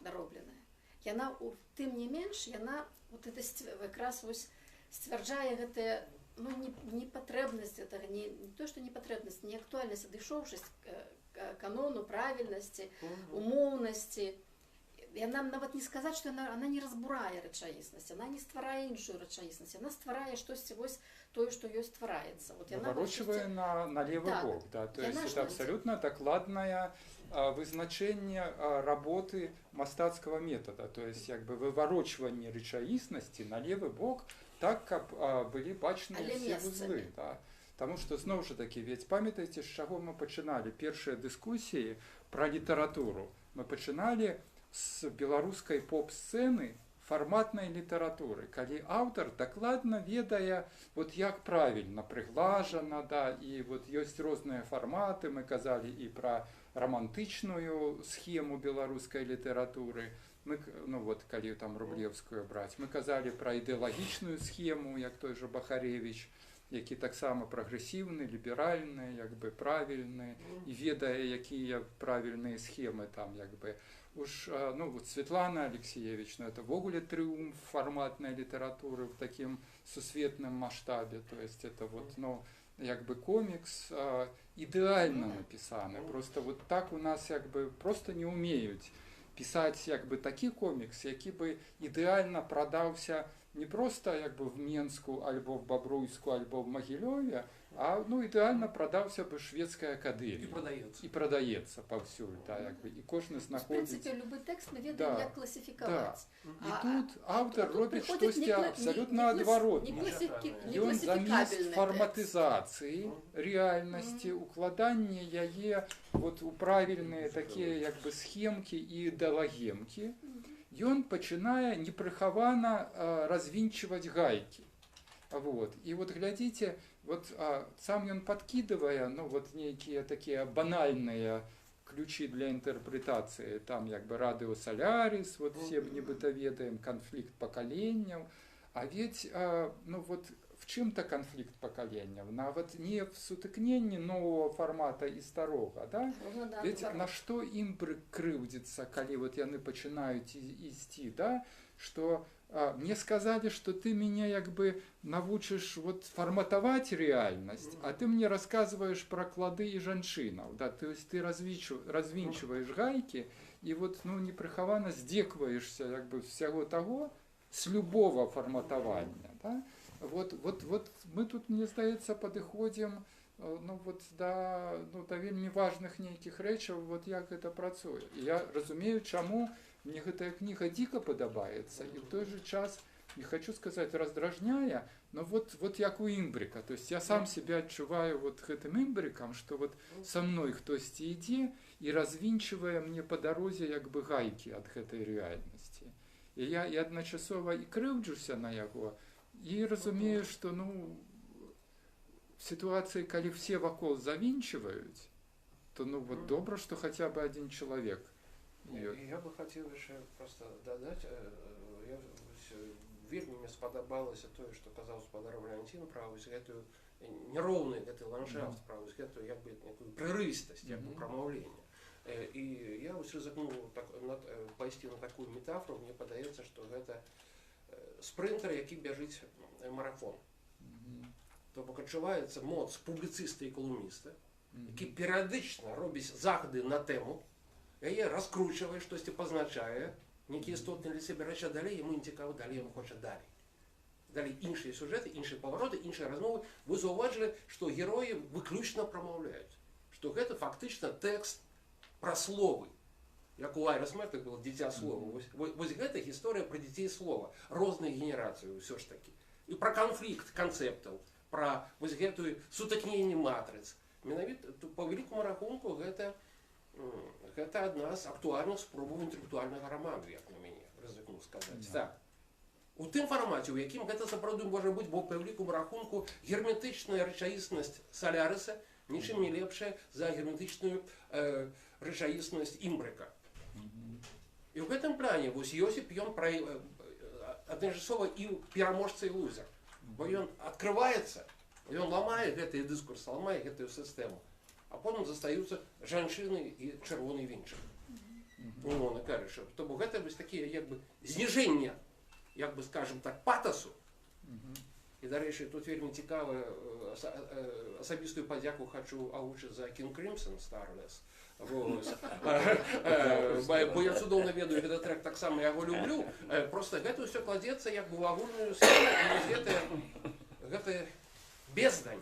даробленая, яна тым не менш, яна вот это якраз вось сцвярджае гэтае, ну, непатрэбнасць гэтага, не то, што непатрэбнасць, не актуальнасць, адышоўшасць канону, правільнасці, умоўнасці. Яна нават не сказаць, што яна не разбурае рэчаіснасць, яна не стварае іншую рэчаіснасць, яна стварае штосьці вось тое, што ёй ствараецца. Вот Наворачивая на левый так, бок, да, то есть это что-то- абсолютно докладное вызначение работы мастацкого метода, то есть как бы выворачивание рэчаіснасці на левый бок, так как были бачны Але все месцамі. вузлы, да. Потому что зноў жа таки, ведь памятаеце, з чаго мы пачыналі першыя дыскусіі про літаратуру. Мы пачыналі з беларускай поп-сцэны, фарматнай літаратуры, калі аўтар дакладна ведае, вот як правільна прыглажана, да, і вот ёсць розныя фарматы, мы казалі і пра романтычную схему беларускай літаратуры, мы, ну вот, калі там Рублевскую браць, мы казалі пра ідэалагічную схему, як той же Бахаревич, які таксама прагрэсіўны, ліберальны, як бы правільны, і ведае, якія правільныя схемы там, як бы. Уж, ну, вот Светлана Алексеевич, ну, это вогуле трыумф фарматной литературы в таким сусветным масштабе, то есть это вот, ну, як бы комикс идеально написаны, просто вот так у нас як бы просто не умеют писать як бы такі комікс, які бы ідэальна прадаўся не просто як бы в Менску, альбо в Бабруйску, альбо в Магілёве, а ну ідэальна прадаўся бы шведская акадэмія. І прадаецца. І прадаецца паўсюль, да, як бы, і кожны В знаходзіць. принципе, любой текст мы ведаем, Да, як класіфікаваць. І тут аўтар робіць прыходзіць штосьці не кла- абсалютна не клас- адваротнае. не Ён замест класіфікабельны фарматызацыі рэальнасці, укладання яе вот у правільныя такія як бы схемкі і ідэалагемкі, ён пачынае непрыхавана развінчваць гайкі. Вот. І вот глядзіце, вот сам ён падкідывае, ну вот нейкія такія банальныя ключи для інтэрпрэтацыі, там як бы радыо Солярис, вот все нібыта ведаем, канфлікт пакаленняў, а ведь, ну вот в чым-то канфлікт пакаленняў, нават не в сутыкненні нового формата і старога, да? Ведь на што ім крыўдзіцца, калі вот яны пачынаюць ісці, да? Что мне сказали, что ты меня як бы навучишь вот форматовать реальность, а ты мне рассказываешь про клады и жанчынаў, да, то есть ты развінчиваешь гайки и вот, ну, непрыхавана здзекваешься як бы всего того с любого форматования, да. Вот мы тут, мне здаецца, падыходзім, ну, вот да вельмі важных нейкіх рэчаў, вот як гэта працуе. І я разумею, чаму мне гэтая кніга дико падабаецца, і в той же час, не хочу сказать раздражняя, но вот як у імбрика. То есть я сам себя адчуваю вот гэтым імбрикам, что вот со мной хтосьці ідзе і развінчвае мне по дарозе як бы гайкі ад гэтай рэальнасці. І я і адначасова і крыўджуся на яго, і разумею, что, ну, в ситуации, калі все вакол завінчваюць, то, ну, вот добра, что хотя бы один человек. Я бы хотел еще просто додать, вельмі мне спадабалася тое, што казаў спадар Валянцін пра вось гэтую нероўны гэты ландшафт, пра вось гэтую як бы некую прырыстасць, як бы прамаўлення. І я вось рызыкнуў пайсці на такую метафору, мне падаецца, што гэта спрынтер, які бяжыць марафон. То бок адчуваецца моц публіцыста і калумніста, які перыядычна робіць захады на тэму, яе раскручвае, штосьці пазначае, нейкі істотны для сябе рэчы, а далей яму не цікава, далей яму хоча далей. Далей іншыя сюжэты, іншыя павароты, іншыя размовы. Вы заўважылі, што героі выключна прамаўляюць, што гэта фактычна тэкст пра словы. Як у Айрис Мэтта было дзіця слова. Вось гэта гісторыя пра дзяцей слова, розныя генерацыі ўсё ж такі. І пра канфлікт канцэптаў, пра вось гэтую сутыкненне матрыц. Менавіта па вялікаму рахунку гэта адна з актуальных спробаў інтэлектуальнага раману, як на мяне, рызыкну сказаць. Так. У тым фармаце, у якім гэта сапраўды можа быць, бо па вялікаму рахунку герметычная рэчаіснасць Солярыса нічым не лепшая за герметычную рэчаіснасць імбрика. І ў гэтым плане вось Йосіп, ён адначасова і пераможца і лузер. Бо ён адкрываецца, ён ламае гэты дыскурс, ламае гэтую сістэму. А потым застаюцца жанчыны і чырвоны вінчык. Умоўна кажучы. То бок гэта вось такія як бы зніжэнне, як бы скажем так, патасу. І, дарэчы, тут вельмі цікава, асабістую падзяку хачу агучыць за King Crimson Starless. Бо я цудоўна ведаю гэты трек, таксама яго люблю. Просто гэта ўсё кладзецца як бы ў агульную сцэну, і гэтая бездань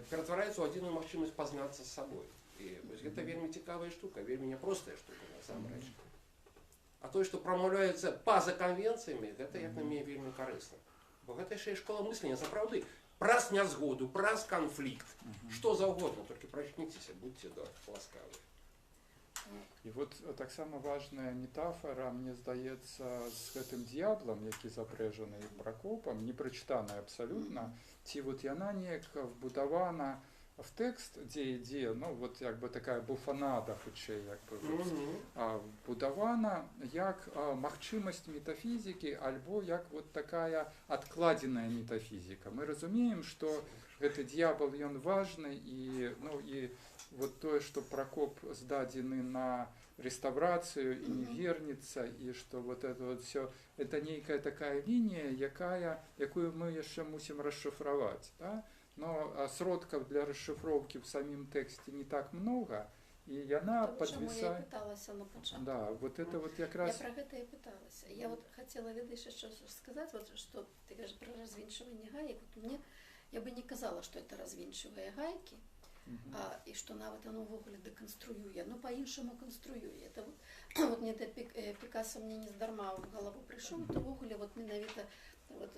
ператвараецца ў адзіную магчымасць пазнацца з сабой. І гэта вельмі цікавая штука, вельмі няпростая штука, насамрэч. А тое, што прамаўляецца па-за канвенцыямі, гэта, як на мяне, вельмі карысна. Бо гэта яшчэ і школа мыслення, сапраўды, праз нязгоду, праз канфлікт, што заўгодна, толькі прачніцеся, будьце ласкавы. І вот таксама важная метафора, мне здаецца, з гэтым д'яблам, які запрэжаны Пракопам, не прачытаная абсалютна, ці вот яна неяк вбудавана в тэкст, дзе ідзе, ну вот як бы такая буфанада хутчэй, як бы вбудавана як магчымасць метафізікі, альбо як вот такая адкладзеная метафізіка. Мы разумеем, што гэты д'ябал, ён важны, і, ну, і вот тое, што Пракоп здадзены на реставрацыю і не вернецца, і што вот это вот все, это нейкая такая лінія, якую мы яшчэ мусім расшифраваць, да? Но сродкаў для расшифроўкі в самім тэксце не так много, і яна подвисает. Чаму я пыталася на пачатку. Да, вот это вот якраз. Я про гэта і пыталася. Я вот хотела, ведаеш, яшчэ сказаць, вот, што ты кажаш про развінчванне гаек. Вот мне, я бы не казала, што это развінчвае гайкі, і што нават оно ўвогуле дэканструюе, но па-іншаму канструюе. Это вот мне Пікаса мне не здарма ў галаву прыйшоў, то ўвогуле вот менавіта вот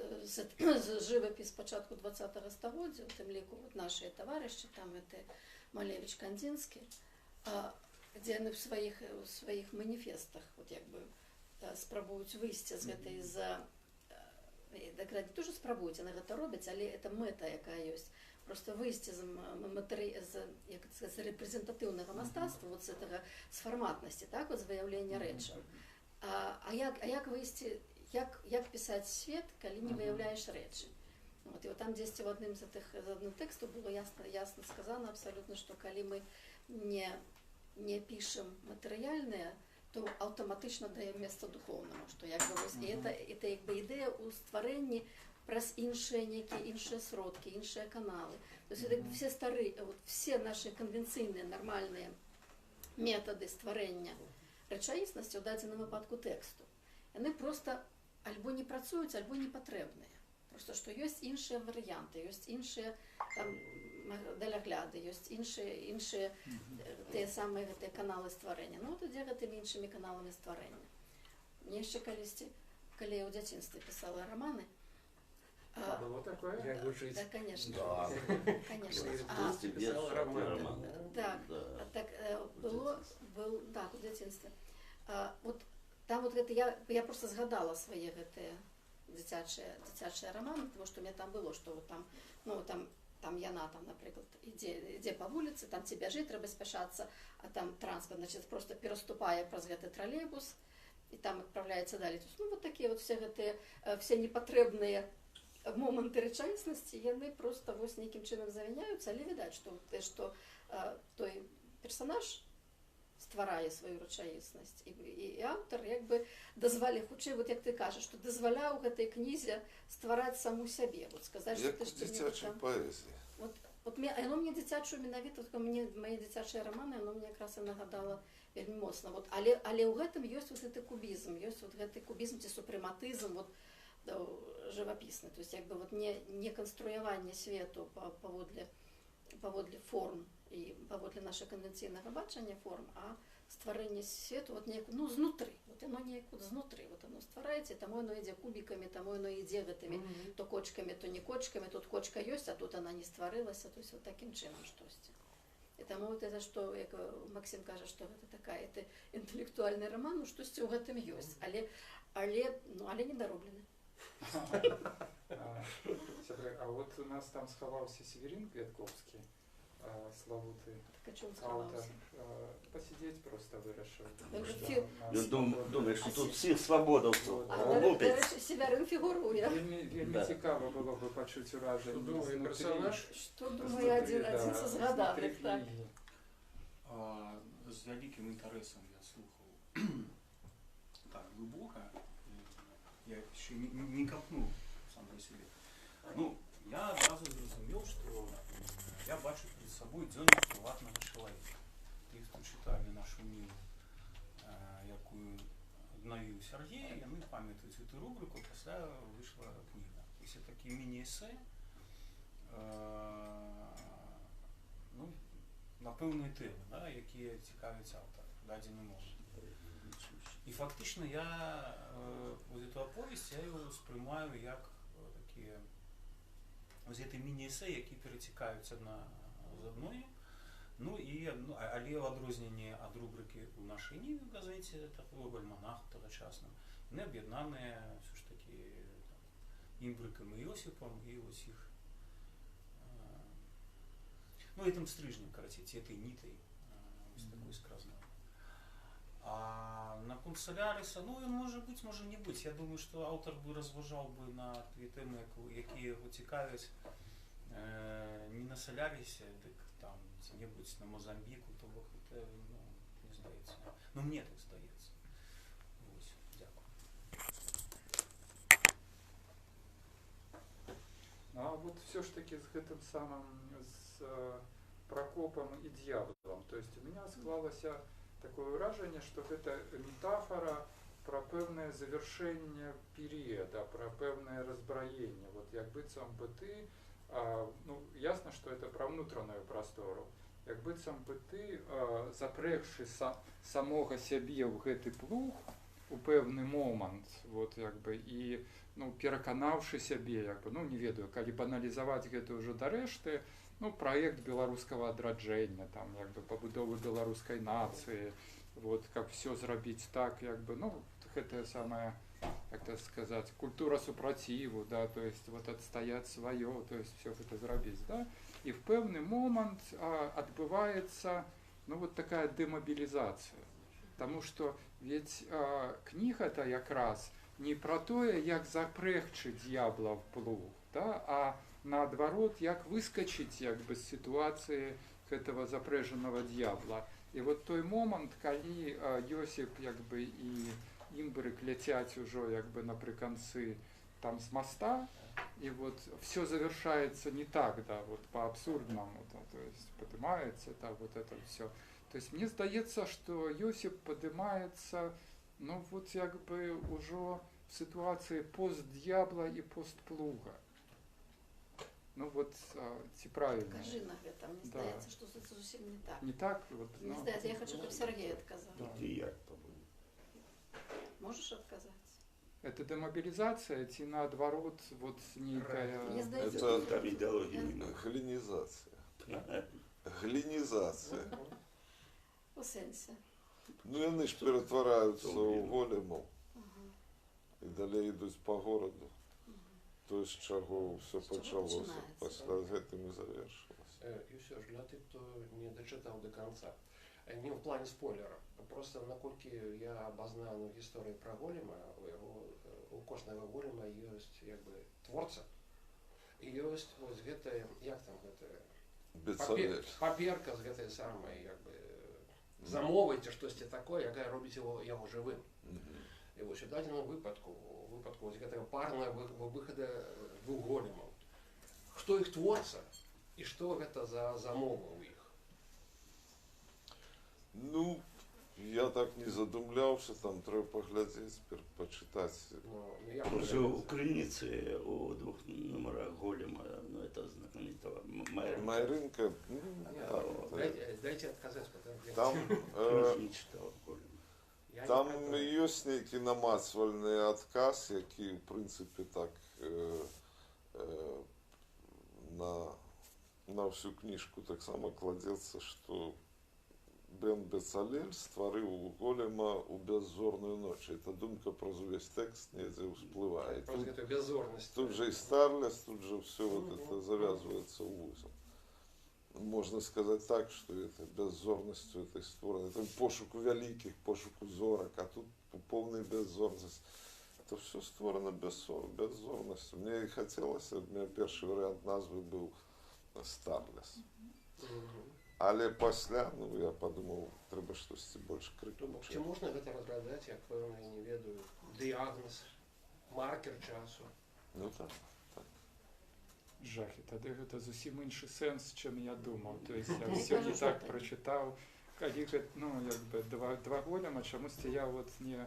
жывапіс пачатку 20-го стагоддзя, у тым ліку вот нашыя таварышы, там это Малевіч, Кандзінскі, дзе яны в сваіх маніфестах вот як бы спрабуюць выйсці з гэтай так не то, що спрабуйце на гэта робіць, але это мэта, якая ёсць. Просто выйсці як сказать, з рэпрэзентатыўнага мастацтва, вот з гэтага, з фарматнасці, так, вот з выяўлення рэчаў. А як выйсці, як пісаць свет, калі не выяўляеш рэчы? Вот, і вот там дзесьці в адным з адным тэксту было ясна сказана абсалютна, што калі мы не пішам матэрыяльнае, то аўтаматычна даем месца духоўнаму, што як бы вось, і это як бы ідэя ў стварэнні праз іншыя нейкія іншыя сродкі, іншыя каналы. То есть это все старыя, вот, все наши канвенцыйныя нармальныя метады стварэння рэчаіснасці ў дадзеным выпадку тэксту. Яны проста альбо не працуюць, альбо не патрэбныя. Просто што ёсць іншыя варыянты, ёсць іншыя там далягляды, ёсць іншыя тыя самыя гэтыя каналы стварэння. Ну, вот ідзе гэтымі іншымі каналамі стварэння. Мне яшчэ калісьці, калі я ў дзяцінстве пісала раманы, Было такое? Як вучыць? да, конечно. Да. Конечно. Тебе роман. Так, так был так, у дзяцінстве. Вот там вот гэта я просто згадала свае гэтыя дзіцячыя раманы, потому что у меня там было, что вот там, ну там яна там, напрыклад, ідзе по вуліцы, там ці бяжыць, трэба спяшацца, а там транспорт, значит, просто пераступае праз гэты тралейбус і там адпраўляецца далей. То есть, ну вот такія вот все гэтыя все непатрэбныя моманты рэчаіснасці, яны просто вось нейкім чынам завіняюцца, але відаць, што той персонаж стварае сваю рэчаіснасць, і аўтар як бы дазваляе, хутчэй, вот як ты кажаш, што дазваляў гэтай кнізе ствараць саму сябе, вот сказаць, Як у дзіцячай паэзіі. Вот яно мне дзіцячую менавіта, мне мае дзіцячыя раманы, яно мне якраз і нагадала вельмі моцна. Вот, але ў гэтым ёсць вот гэты кубізм, ёсць вот гэты кубізм ці супрэматызм, вот, жывапісны, то есть як бы вот не канструяванне свету паводле форм і паводле нашага канвенцыйнага бачання форм, а стварэнне свету вот неяк, ну, знутры, вот яно неяк вот знутры, вот оно ствараецца, таму яно ідзе кубікамі, таму яно ідзе гэтымі то кочкамі, то не кочкамі, тут кочка ёсць, а тут она не стварылася, то есть вот такім чынам штосьці. І таму вот это, што, як Максим кажа, што гэта такая, это інтэлектуальны роман, ну, штосьці ў гэтым ёсць, але недароблены. А вот у нас там сховался Северин Квятковский, славутый автор. Посидеть просто вырашил. Думаешь, что тут всіх свободовців До лупить. речі, Северин фігурує. Вельми цікаво було б почути ураження. Що думає персонаж? Що думає один з згаданих, так. З великим інтересом я слухав так глибоко. Я ще не копнув сам по себе. Ну, я одразу зрозумів, що я бачу перед собою дзьонник приватного чоловіка. Ті, хто читали нашу мілу, яку навів Сергій, вони пам'ятають цю рубрику, після вийшла книга. Це такі міні-есе, ну, на певної теми, да, які цікавить автор, дадені можуть. І фактично я цю оповість я його сприймаю як такі ось ці міні-есе, які перетікаються одна з одної. Ну і але в відрізненні від рубрики у нашій Ніві в газеті, такого альманаху тогочасному, не об'єднані все ж таки імбриком і Йосипом і ось їх ну этим стрижнем, короче, этой нитой, ось такой скразной. А на Консоляриса, ну він може бути, може не бути. Я думаю, що автор би розважав би на ті теми, які його цікавлять, не на Солярисі, так там, де-небудь на Мозамбіку, то це, ну, не здається. Ну, мені так здається. Ось, дякую. Ну, а вот все ж таки с этим самым, с Прокопом и дьяволом, то есть у меня склалось такое вражение, что это метафора про певне завершення періоду, про певне розброєння. Вот як быццам бы ты, ну, ясно, что это про внутреннюю простору, як быццам бы ты, запрэгшы самого сябе ў гэты плуг у пэўны момант, вот, як бы, і, ну, пераканаўшы сябе, як бы, ну, не ведаю, калі баналізаваць гэта ўжо да рэшты, ну, проект беларускага адраджэння, там, як бы, пабудовы беларускай нацыі, вот, каб все зрабіць так, як бы, ну, гэтая самая как это сказать, культура супротиву, да, то есть вот отстоять свое, то есть все это зробить, да, и в певний момент отбывается, ну, вот такая демобілізація. Тому що ведь книга-то якраз не про те, як запрягчи дьявола в плуг, да, а наоборот, як выскочить якби, з ситуації этого запряженного дьявола. І от той момент, коли Йосип якби, і імбрик летять уже якби, наприкінці там з моста, и вот все завершается не так, да, вот по абсурдному, да, то есть поднимается, да, вот это все. То есть мне здається, что Йосип поднимается, ну вот якби уже в ситуации пост-дьявола и пост-плуга. Ну вот ці правильно. Кажи на гэта, мне Да. здаецца, што це зовсім не так. Не так? Вот, Мне ну, здаецца, я хочу, каб Сергей адказаў. Да. И я, по-моему. Можаш адказаць? это демобилизация, ці наоборот, вот некая... Мне здаецца, Это Там идеологии Я- немного. глинизация. Глинизация. у сэнсе. Ну, яны ж ператвараюцца ў Блин. големаў Ага. і далей ідуць па гораду. То, з чаго ўсё З чаго пачалося, пачынаецца. пасля гэтым і завершылася. И все же для тих, хто не дочитав до конца. Не в плані спойлера. Просто наколькі я обознаю історію про голема, у кожного голема є якби творця. І є ось гэта, як там гэта, Бецалель. паперка з гэтай самай, якби, замовы ці штосьці такое, якая робіць яго жывым. І вось у дадзеным выпадку ось гэтага парнага выхада двух големаў. Хто іх творца і што гэта за замова ў іх? Ну, я так не задумляўся, там трэба паглядзець, пачытаць. Ну, я Уже у Крыніцы, у двух номерах голема, ну, это знаменитого Майеринга. Майрынка, ну, Дайте отказать, потому что там, Я не читал голема. я не там про то. ёсць нейкі намацвальны адказ, які, в прынцыпе, так на всю кніжку таксама кладзецца, што Бен Бецалель стварыў голема ў бяззорную ноч. Эта думка праз увесь тэкст недзе ўсплывае. Просто эту беззорность. Тут же и Старлес, тут же все вот это завязывается в узел. Можно сказать так, что это беззорностью этой стороны, это пошуку великих, пошуку зорок, а тут полная беззорность. Это все створено беззорностью. Мне и хотелось, у меня первый вариант назвы был Старлес. Але пасля, ну, я подумал, треба штосьці больше Чи крикнути. можна гэта разглядаць як пэўны, не ведаю, дыягноз, маркер часу? Ну так. Жахи, тады гэта зусім іншы сэнс, чым я думаў. То есть я Мне все не кажется, так так. прочитаў. Калі гэта, ну, якби два голема, чамусьці я вот не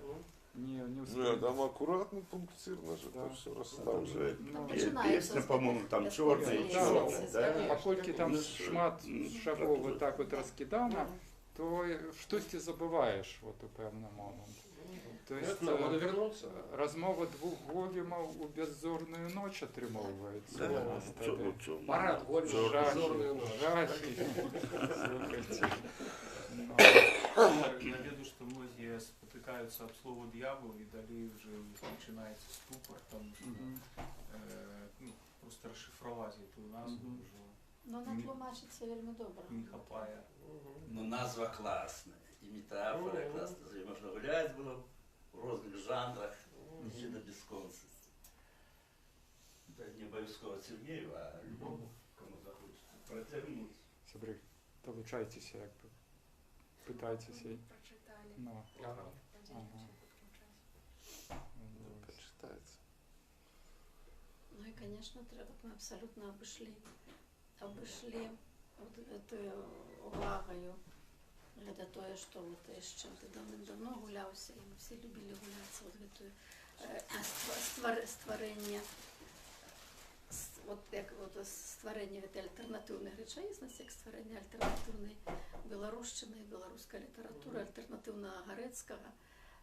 Ну, я успеў. там аккуратно, пунктирно же Да. это все Там расставлено. же Ну, песня, по-моему, там черная и Да, черная, да? паколькі там Ну, шмат ну, шагоў так, вот так вот раскідана, то штосьці забываеш вот у пэўны момант. То Ну, есть это надо вернуться. размова двух големаў у бяззорную ноч атрымоўваецца. Да, у нас чё- тады. чё- Парад голема, Жахи, беззорную ночь. жахи. Слухайте. Ну, Я веду, что многие спотыкаются об слово дьявол, и далее уже начинается ступор, там, мгм. ну, просто расшифровать эту назву Мгм. уже Ну, вона тлумачиться вельми добре. не хапая. Ну, назва классная, и метафора классная. Можно гулять было в разных жанрах, еще до бесконечности. Да, не обовязково Сергею, а любому, кому захочется протягнуть. Сябры, долучайтеся, якби. Питайтеся. Прочитали. Ну, Ага. Поделимся потом час. вот. Почитайте. Ну и, конечно, треба, мы абсолютно обошли вот эту увагою. Гэта тое, што вот з чым ты давно гуляўся, і мы все любілі гуляцца вот гэтую стварэнне вот як вот стварэнне гэтай альтэрнатыўнай рэчаіснасці, як стварэнне альтэрнатыўнай беларушчыны, беларускай літаратуры, альтэрнатыўнага гарэцкага.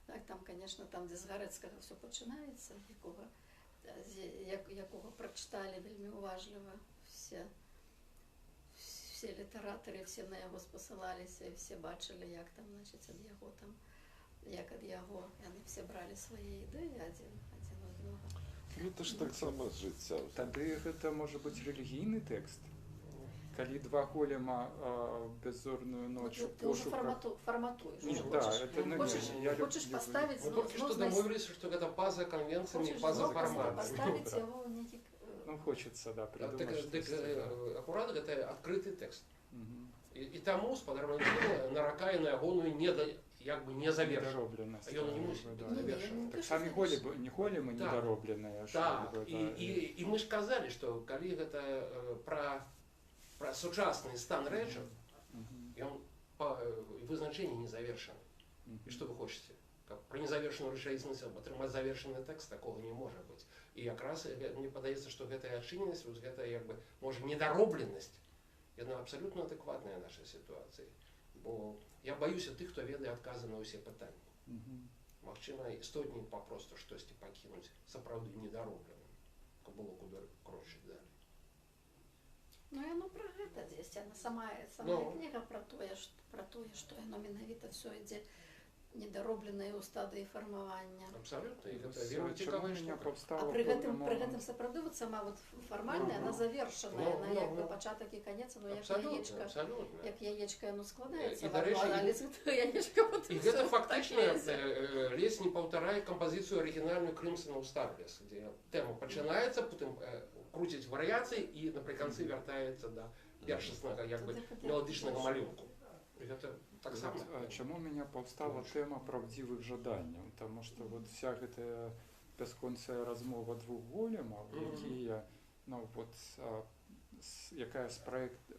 Так, там, конечно, там, дзе з гарэцкага все пачынаецца, якога прачыталі вельмі уважліва все літаратары, все на яго спасылаліся, і все бачылі, як там, значыць, ад яго там як ад яго яны все бралі свае ідэі адзін у аднаго. Гэта ж таксама жыцця. Тады гэта можа быць рэлігійны тэкст. Калі два голема беззорную ноч Ты уже форматуешь. Ні, уже да, хочешь- это, ну, хочешь- я хочешь люблю- поставить Мы только что знос- домовились, что это база конвенциями, хочешь база знос формата. поставить Да. его в некий Ну, хочется, да, А, придумать так, что-то. аккурат это открытый текст. Мгм. І тому спадарожник наракає на ягоную незавершеність. Недоробленность. А ён не да, мусить да. бути завершеним. Не Так пишу, самі конечно. не големы Так. недоробленные. Так, і ми ж казали, що коли гэта про сучасний стан речі, ён по визначенню незавершений. І що ви хочете? Про незавершену речаісність атрымаць завершены тэкст, такого не можа быць. І якраз мне падаецца, што гэтая адчыненасць, гэта як бы можа недаробленасць, яна абсалютна адэкватная нашай сітуацыі. Бо я баюся тых, хто ведае адказы на ўсе пытанні. Магчыма, істотней папросту штосьці пакінуць сапраўды недаробленым, каб было куды крочыць далей. Ну яно про гэта дзесь, яна самая Ну. кніга про тое, што яно менавіта все ідзе недаробленае ў стадыі фармавання. Абсалютна, і гэта Чому вельмі цікавая меня штука. А повстало при гэтым момент. сапраўды вот сама вот фармальная, Ну, она завершаная, ну, на ну, як бы ну. пачатак і канец, ну як Абсалютна, яечка. абсалютна. Як яечка яно складаецца, І, дарэчы, але з гэтага яечка потым І гэта всё фактычна таке. лес не паўтарае кампазіцыю арыгінальную Крымсона ў Старлес, дзе тэма пачынаецца, потым круціць варыяцыі і напрыканцы вяртаецца да першаснага як бы меладычнага малюнку. І гэта таксама. Чому меня повстала тема правдивых жаданняў? Потому что вот вся гэтая бясконцая размова двух големаў, якія, ну вот, якая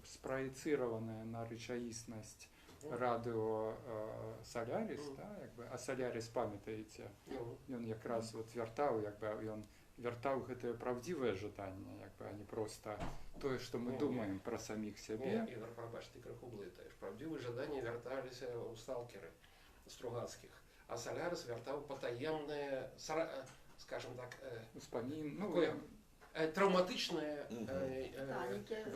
спраецыраваная на рэчаіснасць радыо Солярис, да, як бы, а Солярис, памятаеце, Ну, ён якраз вот вяртаў, як бы, ён вяртаў гэтае правдзівае жаданне, як бы, а не просто тое, што мы Не, думаем пра саміх не, сябе. Ігор, прабач, ты крыху блытаеш. Правдзівыя жаданні вярталіся ў сталкеры стругацкіх, а Солярис вяртаў патаемнае, скажем так, Успамін, ну, такое траўматычнае,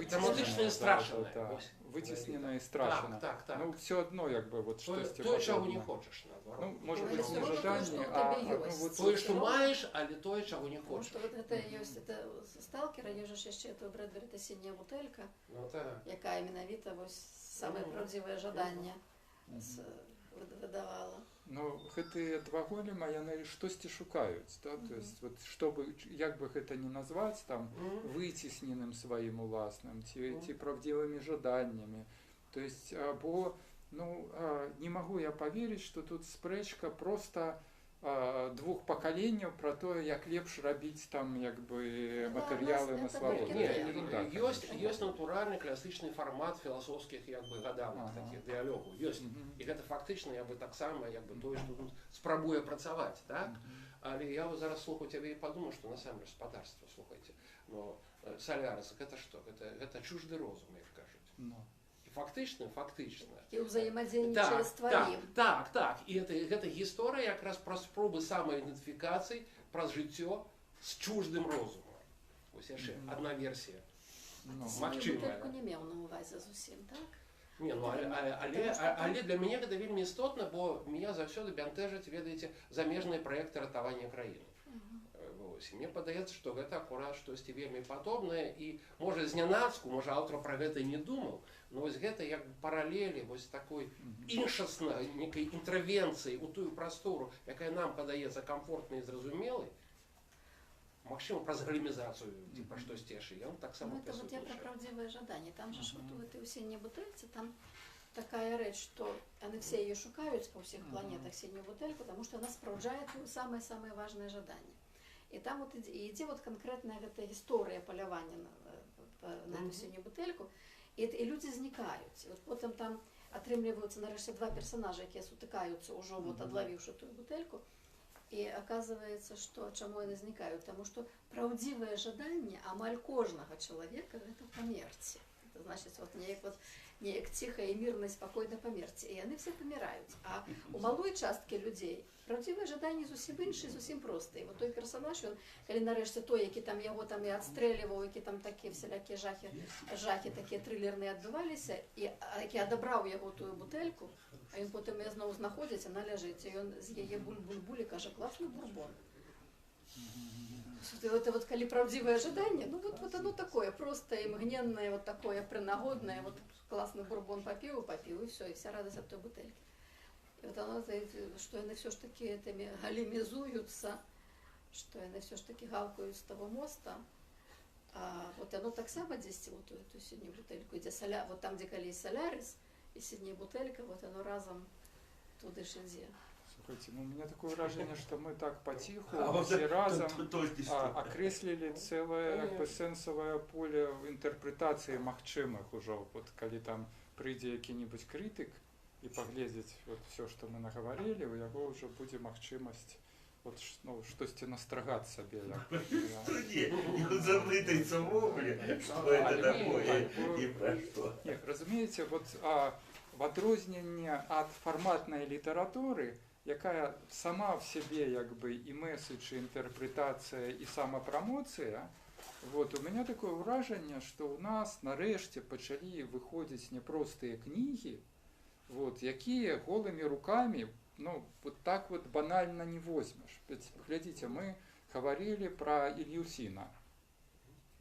Травматычнае і страшнае. выцеснена і страшна. Так, так. Ну, все одно, як би, вот штосьці Тое, чаго не падобнае. хочаш, Ну, наадварот. може Але бути всё не одно жаданні, тое, що а в тебе ну, ёсць. вот Тое, што маеш, але тое, чаго не Потому хочаш. что вот это ёсць, это сталкера, ёсць ж яшчэ это Брэдбері, это сіняя бутэлька, Ну так. якая менавіта вось самае правдзівае жаданне выдавала. Ну, гэтыя два голема, яны штосьці шукаюць, да? То есть, вот, чтобы, як бы гэта не назваць, там, выцесненым сваім уласным, ці правдзівымі жаданнямі. То есть, бо, ну, не магу я поверыць, што тут спрэчка просто двух пакаленняў пра тое, як лепш рабіць там, як бы, Ну, матэрыялы на это свабоду. толькі Не, Ні, ерунда, ёсць, конечно. ёсць натуральны класічны фармат філасофскіх як бы гадавак, Ага. такіх дыялогаў. Ёсць. Мгм. І гэта фактычна як бы таксама як бы тое, што тут спрабуе працаваць, так? Але я вот зараз слухаю цябе і падумаў, што насамрэч спадарства, слухайце. Но Солярис, гэта што? Гэта чужды розум, як кажуць. Ну. І фактычна. І ўзаемадзейнічае з тваім. Так. І гэта гісторыя якраз пра спробы самаідэнтыфікацыі праз жыццё з чуждым розумам. Вось яшчэ адна версія. Ну. Магчыма. Бутэльку не меў на ўвазе зусім, так? Не, ну, але для мяне гэта вельмі істотна, бо меня заўсёды бянтэжаць, ведаеце, замежныя праекты ратавання краіны. Вось. І мне падаецца, што гэта акурат штосьці вельмі падобнае і можа знянацку, можа аўтар пра гэта і не думаў, но вось гэта як паралелі вось такой іншаснай некай інтэрвенцыі ў тую прастору, якая нам падаецца камфортнай і зразумелай, магчыма, праз галімізацыю ці пра штосьці яшчэ, ён таксама Ну, это вот я про прысутнічае. правдивое жаданне. Там же ж вот у этой усенней бутыльцы, там такая рэч, что они все ее шукают по всех планетах, синюю бутыльку, потому что она спраўджае самое-самое важное жаданне. И там вот ідзе вот конкретная эта история полявання на эту синюю бутыльку, и люди знікаюць. Вот потом там атрымліваюцца нарэшце два персонажа, якія сутыкаюцца ўжо вот адлавіўшы тую бутыльку. І оказывается, что чаму яны знікаюць, потому что праўдзівае жаданне амаль кожнага чалавека гэта памерці. Это значит, вот неяк ціха і мірна, спакойна памерці. І яны все паміраюць. А у малой часткі людзей правдзівыя жаданні зусім іншыя, зусім простыя. Вот той персонаж, ён, калі нарэшце той, які там яго там і адстрэльваў, які там такія всялякія жахі такія трылерныя адбываліся, і які адабраў яго тую бутэльку, а ён потым яе зноў знаходзіць, яна ляжыць, і ён з яе буль-буль-буль і кажа: класны бурбон. Это вот коли правдивое ожидание, ну вот оно такое, простое, мгновенное, вот такое принагодное, вот классный бурбон попил, и все, и вся радость от той бутылки. И вот оно, что они все ж таки этими галимизуются, что они все ж таки гавкают с того моста, а вот оно так само здесь, вот эту синюю бутыльку, где вот там, где колись солярис, и синяя бутылька, вот оно разом туда шедзе. Слухайте, ну у меня такое выражение, что мы так потиху, все разом окреслили целое как бы сенсовое поле интерпретации магчымых ужо. Вот когда там придет какой-нибудь критик и поглядеть вот все, что мы наговорили, у него уже будет магчимость вот, ну, штосьці настрагаць сабе. Заблытаецца ввогуле, што это такое і пра што. Разумееце, вот в адрозненне ад фарматнай літаратуры, якая сама в себе як бы і месседж, і інтэрпрэтацыя, і самапрамоцыя, вот, у меня такое ўражанне, што ў нас нарэшце пачалі выходзіць непростыя кнігі, вот, якія голымі рукамі, ну, вот так вот банально не возьмешь. Ведь, глядите, мы говорили про Ильюсина.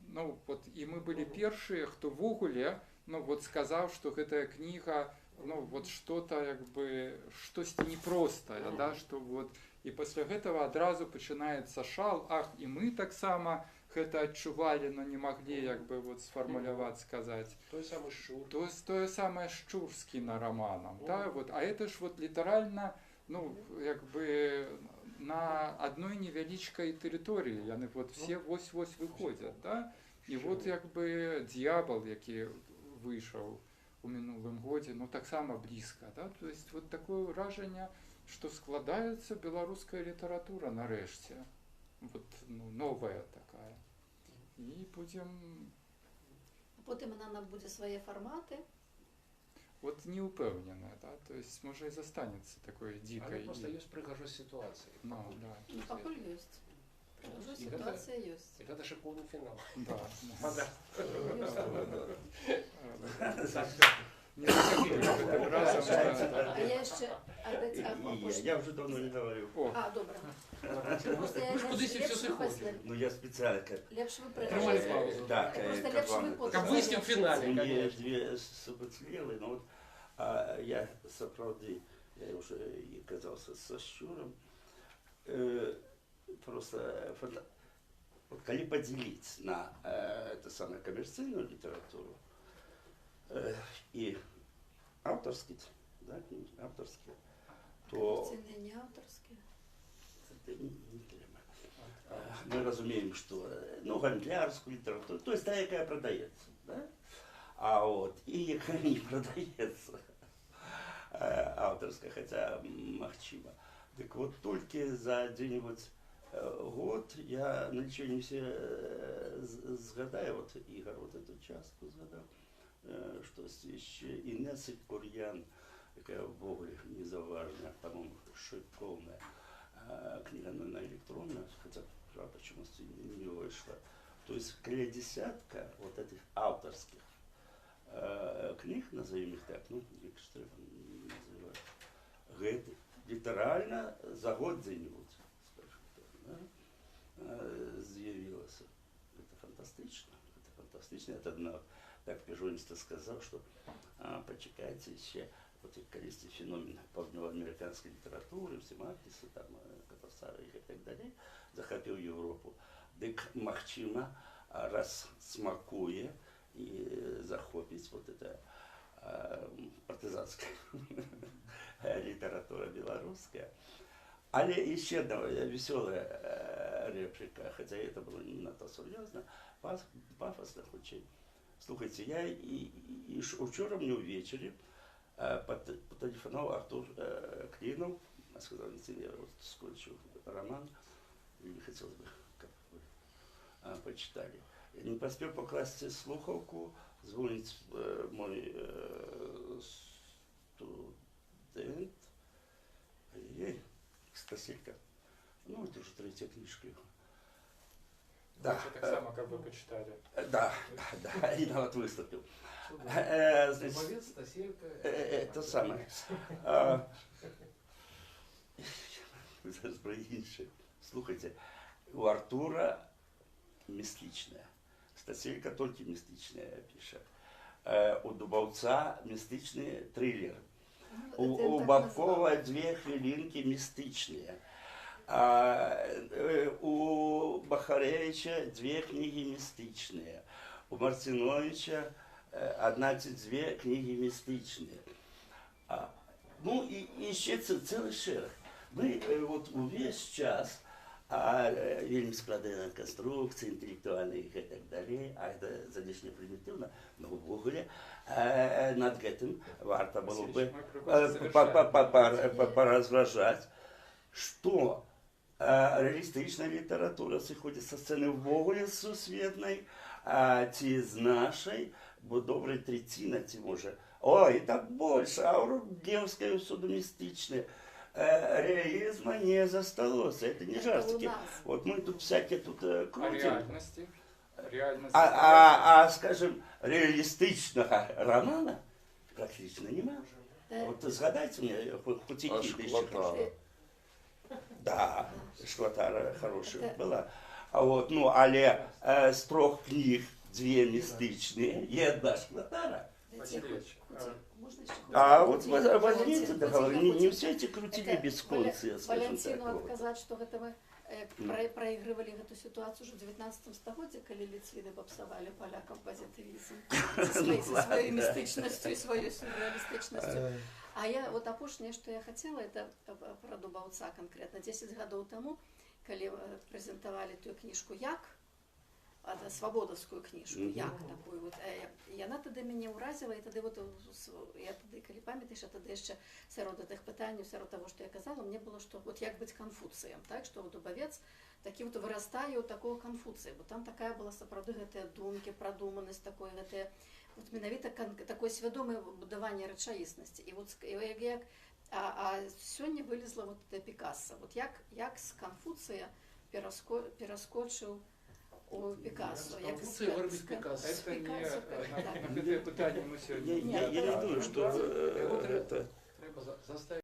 Ну, вот, и мы были первые, кто в ввогуле, ну, вот, сказал, что эта книга, ну, вот, что-то, как бы, что-то непростое, да, что вот, и после этого одразу начинается шал, ах, и мы так само это адчували, но не могли, как бы, вот, сформулировать, сказать. Той самый Шчур. То самое Шчур с кинороманом, да, вот, а это ж вот литерально, ну, как бы на одной невеличкой территории, яны вот все вось-вось выходят, да, и вот, как бы, «Дьявол», який вышел у минулым году, ну, так само близко, да, то есть вот такое выражение, что складается белорусская литература нарэшце, вот, ну, новая такая, и будем... Потім вона буде свої формати. Вот не упевнены, да, то есть може и застанется такой дикой. Она просто есть прихожусь ситуации. Ну, да. Ну, покуль есть. Прихожусь ситуация есть. И это шикарный финал. Да. Да. Не таким разом. А я ще... Я вже давно не говорю. А, добре. Просто я Кудись і все лепше заходить. Ну я специально как... Лепше ви Тримали пригожусь. паузу. Так, Просто как лепше ви вам... потім. Как в близком финале, Мне конечно. две супоцлелы, но вот я сапраўды, я уже и казался со Шчуром, просто вот коли поделить на это самое коммерційну литературу и авторские, да, книги авторские, то Комерційні, не авторські. это не тема. Мы разумеем, что, ну, гандлярскую литературу, то есть та, якая продается, да? А вот, и якая не продается, авторская, хотя магчыма. Так вот, только за где-нибудь год я на лечение все згадаю, вот Игорь вот эту частку згадал, что еще Инесса Курьян, такая в Богле незаважная, по-моему, шиковная книга на электронная, хотя, правда, почему-то не вышла. То есть около десятка вот этих авторских книг, назовем их так, ну, некоторые называют, говорит, литерально за год где-нибудь, скажем так, да, з'явилось. Это фантастично, это фантастично. Это одна, так пижонисто сказал, что почекайте еще, вот и количество феномен південноамериканской литературы, все Маркесы, там, Катасары и так далее, захопил Европу. Дык магчыма раз смакуе и захопить вот это партизанская литература белорусская. Але еще одна веселая реплика, хотя это было не надто серьезно, пафосно хутчэй. Слухайте, я и вчера мне увечері потелефонував Артур Клинов, сказал, я вот скончу роман, и хотелось бы, как вы почитали. Я не поспел покласти слухавку, дзвонить мой студент. Ой, Стаселька. Ну, это уже третья книжка его. Да. Вы так само как бы почитали. Да, и вот выступил. Значит, Зубовец, Стаселька. это самое. Зараз про інше. Слухайте, у Артура містичне. Стаселька тільки містичне пише. У Дубовця містичний трилер. У Бабкова 2 хвилинки містичні. У Бахаревича 2 книги містичні. У Марциновича 1-2 книги містичні. Ну і ще цілий шерх. Ми от увесь час вельмі складаная конструкція, інтелектуальна і так далі, а це залішне примітивно, но ввогуле над гэтым варта было бы поразважаць, што реалістычная літаратура сыходзіць са сцэны ввогуле сусветнай, ці з нашай, бо добрая трэціна, ці можа, ой, так больше, а Рудневская ўсюды містычная. Реализма не засталось, это не жартики. Вот мы тут всякие тут крутим. Реальности. Скажем, реалистичного романа практично нема. Вот згадайте мне хоть Шклотара. Да, Шклотара хорошая была. Вот, ну, але з 3 книг 2 містичні і 1 Шклотара. Вот возьмите, не все эти крутили бесконцы, скажем так. Валентину отказать, что гэта мы проигрывали эту ситуацию уже в 19 стагоддзе, калі ліцвіды папсавалі полякам позитивизм со своей містычнасцю и своей сюрреалістычнасцю. А я вот апошняе, что я хотела, это про Дубаўца конкретно. 10 гадоў таму, калі прэзентавалі тую кніжку «Як», свабодаўскую кніжку, як такую вот, яна тады мяне ўразіла, і тады вот я тады, калі памятаеш, тады яшчэ сярод гэтых пытанняў, сярод таго, што я казала, мне было, што вот як быць канфуцыем, так, што Дубавец такі вот вырастае ў такого канфуцыя, бо там такая была сапраўды гэтыя думкі, прадуманасць такой, гэтыя вот менавіта такое свядомае будаванне рэчаіснасці. І вот як сёння вылезла вот это Пікассо, вот як з канфуцыя пераскочыў у Пикассо. Это не питание мы сегодня. Я не думаю, что это... Треба заставить